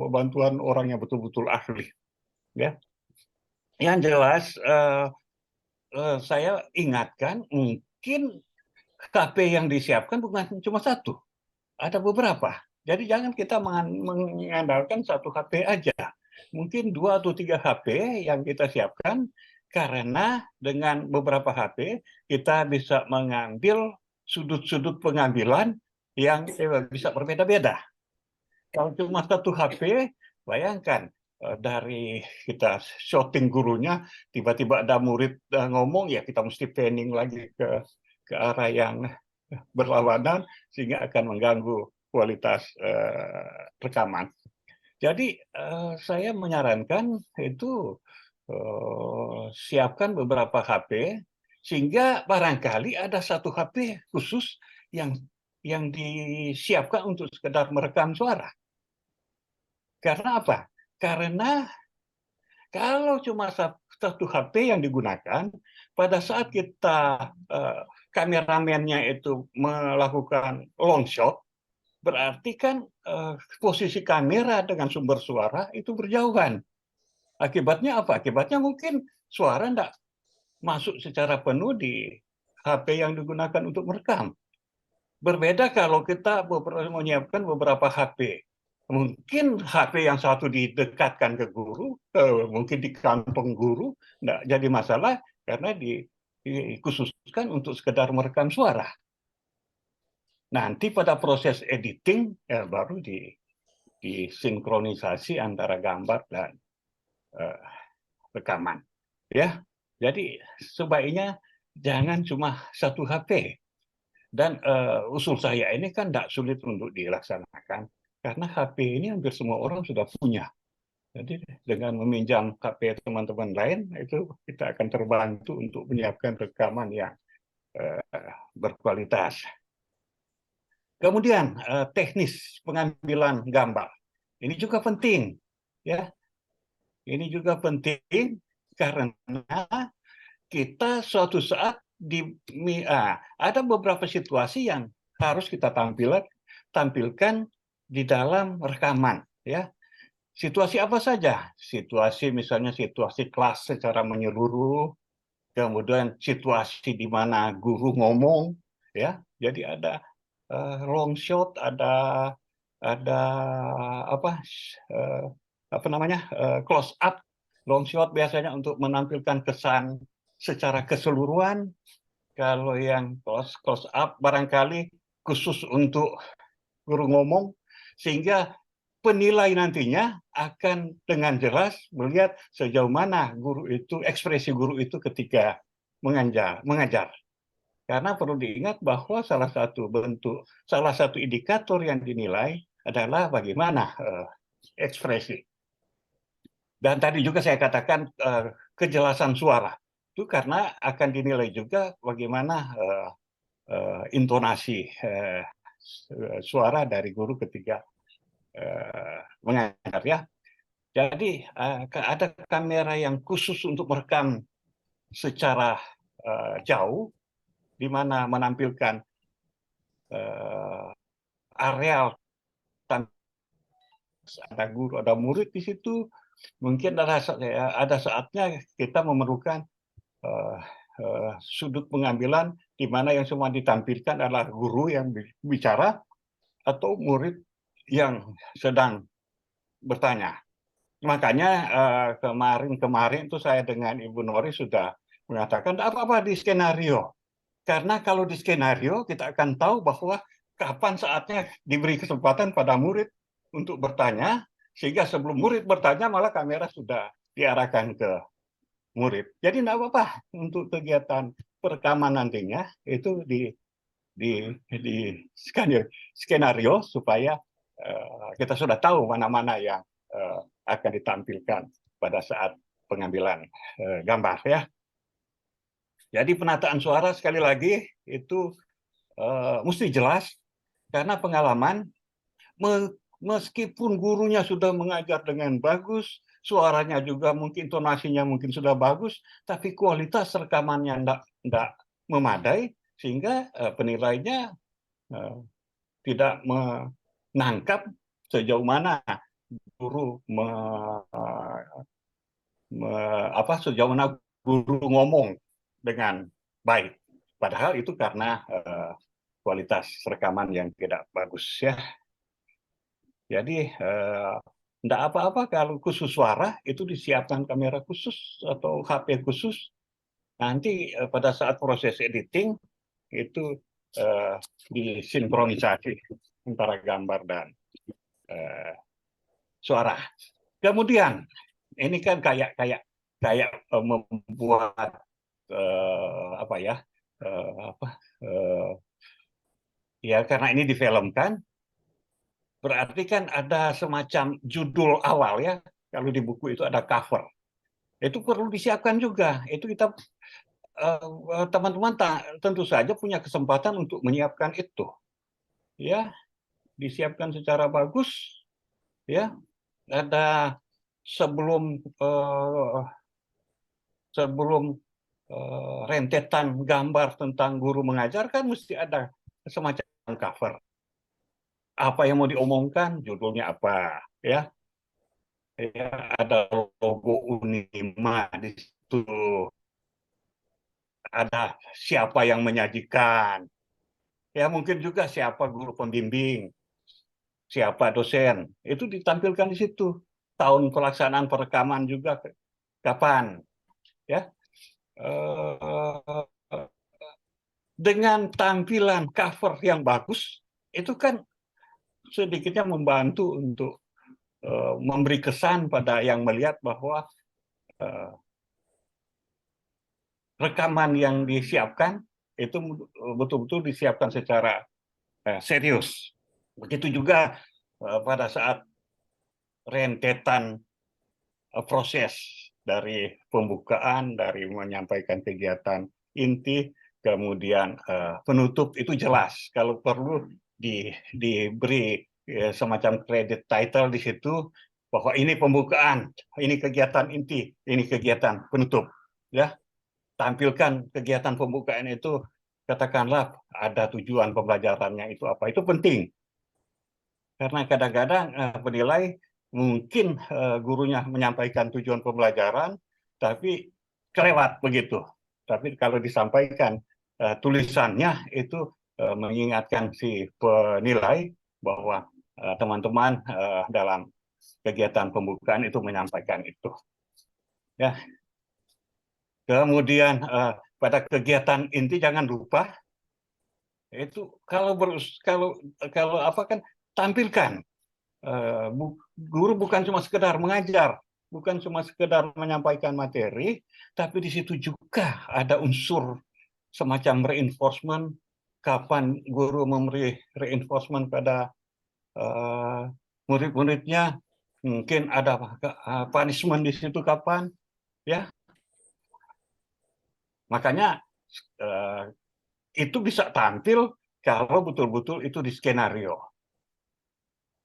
[SPEAKER 8] bantuan orang yang betul-betul ahli. Ya, yang jelas saya ingatkan, mungkin HP yang disiapkan bukan cuma satu, ada beberapa. Jadi jangan kita mengandalkan satu HP aja. Mungkin 2 atau 3 HP yang kita siapkan, karena dengan beberapa HP kita bisa mengambil sudut-sudut pengambilan yang bisa berbeda-beda. Kalau cuma satu HP, bayangkan dari kita shooting gurunya, tiba-tiba ada murid ngomong, ya kita mesti panning lagi ke arah yang berlawanan, sehingga akan mengganggu kualitas rekaman. Jadi saya menyarankan itu siapkan beberapa HP, sehingga barangkali ada satu HP khusus yang disiapkan untuk sekedar merekam suara. Karena apa? Karena kalau cuma satu HP yang digunakan, pada saat kita kameramennya itu melakukan long shot, berarti kan posisi kamera dengan sumber suara itu berjauhan. Akibatnya apa? Akibatnya mungkin suara tidak masuk secara penuh di HP yang digunakan untuk merekam. Berbeda kalau kita menyiapkan beberapa HP. Mungkin HP yang satu didekatkan ke guru, mungkin di kantong guru, tidak jadi masalah karena dikhususkan untuk sekedar merekam suara. Nanti pada proses editing baru disinkronisasi antara gambar dan rekaman. Ya, jadi sebaiknya jangan cuma satu HP. Dan usul saya ini kan tidak sulit untuk dilaksanakan. Karena HP ini hampir semua orang sudah punya. Jadi dengan meminjam HP teman-teman lain, itu kita akan terbantu untuk menyiapkan rekaman yang berkualitas. Kemudian teknis pengambilan gambar. Ini juga penting. Ya, ini juga penting karena kita suatu saat ada beberapa situasi yang harus kita tampilkan di dalam rekaman, ya. Situasi apa saja? Situasi misalnya situasi kelas secara menyeluruh, kemudian situasi di mana guru ngomong, ya. Jadi ada long shot, ada close up. Long shot biasanya untuk menampilkan kesan secara keseluruhan. Kalau yang close up barangkali khusus untuk guru ngomong, sehingga penilai nantinya akan dengan jelas melihat sejauh mana ekspresi guru itu ketika mengajar. Karena perlu diingat bahwa salah satu indikator yang dinilai adalah bagaimana ekspresi. Dan tadi juga saya katakan kejelasan suara. Itu karena akan dinilai juga bagaimana intonasi suara dari guru ketika mengajar, ya. Jadi ada kamera yang khusus untuk merekam secara jauh, di mana menampilkan areal ada guru, ada murid di situ, mungkin ada saatnya kita memerlukan sudut pengambilan di mana yang semua ditampilkan adalah guru yang bicara atau murid yang sedang bertanya. Makanya kemarin itu saya dengan Ibu Nori sudah mengatakan apa-apa di skenario. Karena kalau di skenario kita akan tahu bahwa kapan saatnya diberi kesempatan pada murid untuk bertanya, sehingga sebelum murid bertanya malah kamera sudah diarahkan ke murid. Jadi tidak apa-apa untuk kegiatan perekaman nantinya itu di skenario supaya kita sudah tahu mana-mana yang akan ditampilkan pada saat pengambilan gambar ya. Jadi penataan suara sekali lagi itu mesti jelas karena pengalaman meskipun gurunya sudah mengajar dengan bagus, suaranya juga mungkin intonasinya mungkin sudah bagus, tapi kualitas rekamannya tidak memadai sehingga penilainya tidak menangkap sejauh mana guru sejauh mana guru ngomong dengan baik. Padahal itu karena kualitas rekaman yang tidak bagus ya. Jadi tidak apa-apa kalau khusus suara itu disiapkan kamera khusus atau HP khusus. Nanti pada saat proses editing itu disinkronisasi antara gambar dan suara. Kemudian ini kan kayak membuat ya karena ini difilmkan, berarti kan ada semacam judul awal ya. Kalau di buku itu ada cover. Itu perlu disiapkan juga. Itu kita teman-teman tentu saja punya kesempatan untuk menyiapkan itu. Ya, disiapkan secara bagus. Ya, ada sebelum rentetan gambar tentang guru mengajar kan mesti ada semacam cover. Apa yang mau diomongkan, judulnya apa, ya? Ya, ada logo Unima di situ. Ada siapa yang menyajikan. Ya, mungkin juga siapa guru pembimbing, siapa dosen. Itu ditampilkan di situ. Tahun pelaksanaan perekaman juga kapan, ya? Dengan tampilan cover yang bagus, itu kan sedikitnya membantu untuk memberi kesan pada yang melihat bahwa rekaman yang disiapkan itu betul-betul disiapkan secara serius. Begitu juga pada saat rentetan proses dari pembukaan, dari menyampaikan kegiatan inti, kemudian penutup itu jelas. Kalau perlu diberi semacam credit title di situ bahwa ini pembukaan, ini kegiatan inti, ini kegiatan penutup. Ya, tampilkan kegiatan pembukaan itu, katakanlah ada tujuan pembelajarannya itu apa. Itu penting. Karena kadang-kadang penilai mungkin gurunya menyampaikan tujuan pembelajaran, tapi kelewat begitu. Tapi kalau disampaikan tulisannya itu mengingatkan si penilai bahwa teman-teman dalam kegiatan pembukaan itu menyampaikan itu. Ya. Kemudian pada kegiatan inti jangan lupa itu kalau apa kan tampilkan. Guru bukan cuma sekedar mengajar, bukan cuma sekedar menyampaikan materi, tapi di situ juga ada unsur semacam reinforcement. Kapan guru memberi reinforcement pada murid-muridnya, mungkin ada punishment di situ kapan, ya. Makanya itu bisa tampil kalau betul-betul itu di skenario.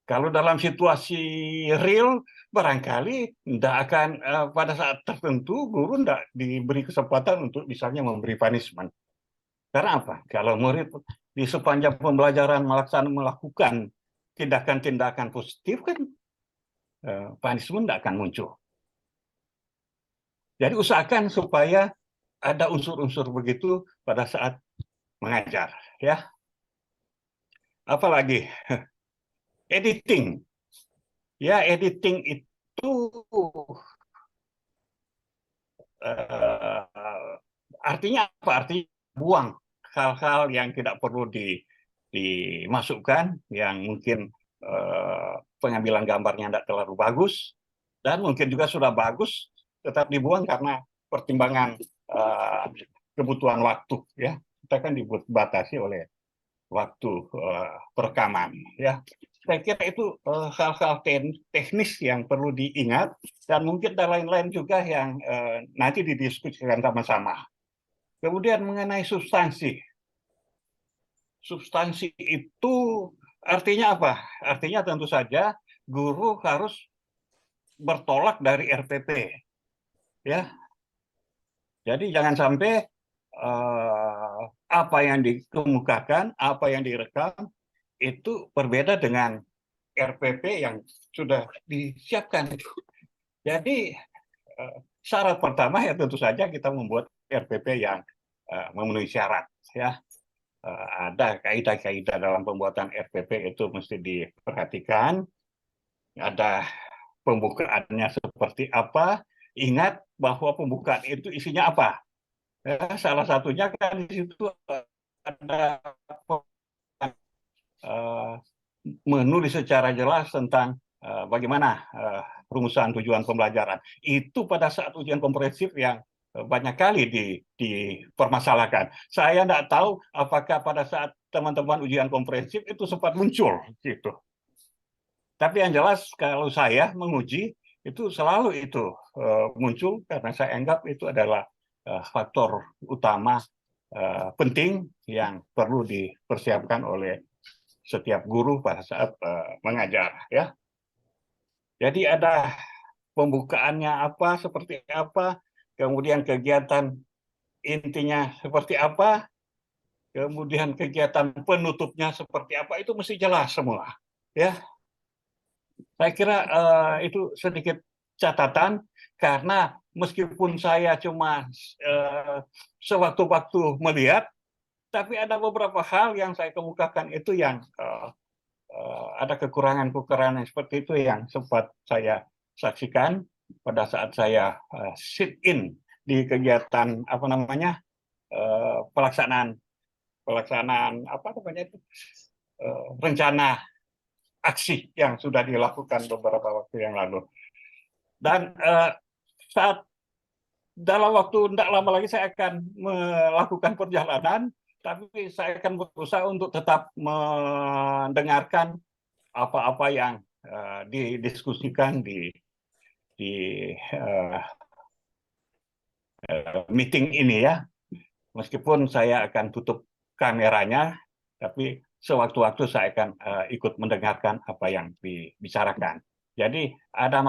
[SPEAKER 8] Kalau dalam situasi real, barangkali tidak akan pada saat tertentu guru tidak diberi kesempatan untuk misalnya memberi punishment. Karena apa? Kalau murid di sepanjang pembelajaran melakukan tindakan-tindakan positif kan punishment tidak akan muncul. Jadi usahakan supaya ada unsur-unsur begitu pada saat mengajar, ya. Apalagi editing, ya editing itu artinya apa? Artinya buang hal-hal yang tidak perlu dimasukkan, yang mungkin pengambilan gambarnya tidak terlalu bagus, dan mungkin juga sudah bagus tetap dibuang karena pertimbangan kebutuhan waktu, ya. Kita kan dibatasi oleh waktu perekaman, ya. Saya kira itu hal-hal teknis yang perlu diingat, dan mungkin ada lain-lain juga yang nanti didiskusikan sama-sama. Kemudian mengenai substansi. Substansi itu artinya apa? Artinya tentu saja guru harus bertolak dari RPP, ya. Jadi jangan sampai apa yang dikemukakan, apa yang direkam itu berbeda dengan RPP yang sudah disiapkan. Jadi syarat pertama ya tentu saja kita membuat RPP yang memenuhi syarat, ya. Ada kaidah-kaidah dalam pembuatan RPP itu mesti diperhatikan. Ada pembukaannya seperti apa. Ingat bahwa pembukaan itu isinya apa. Ya, salah satunya kan di situ ada menulis secara jelas tentang bagaimana rumusan tujuan pembelajaran. Itu pada saat ujian komprehensif yang banyak kali dipermasalahkan. Saya tidak tahu apakah pada saat teman-teman ujian komprehensif itu sempat muncul gitu. Tapi yang jelas kalau saya menguji itu selalu itu muncul karena saya anggap itu adalah faktor utama penting yang perlu dipersiapkan oleh setiap guru pada saat mengajar, ya. Jadi ada pembukaannya apa, seperti apa, kemudian kegiatan intinya seperti apa, kemudian kegiatan penutupnya seperti apa, itu mesti jelas semua, ya. Saya kira itu sedikit catatan, karena meskipun saya cuma sewaktu-waktu melihat, tapi ada beberapa hal yang saya kemukakan itu yang ada kekurangan-kekurangan seperti itu yang sempat saya saksikan pada saat saya sit in di kegiatan pelaksanaan rencana aksi yang sudah dilakukan beberapa waktu yang lalu. Dan saat dalam waktu tidak lama lagi saya akan melakukan perjalanan, tapi saya akan berusaha untuk tetap mendengarkan apa-apa yang didiskusikan di meeting ini, ya. Meskipun saya akan tutup kameranya, tapi sewaktu-waktu saya akan ikut mendengarkan apa yang dibicarakan. Jadi ada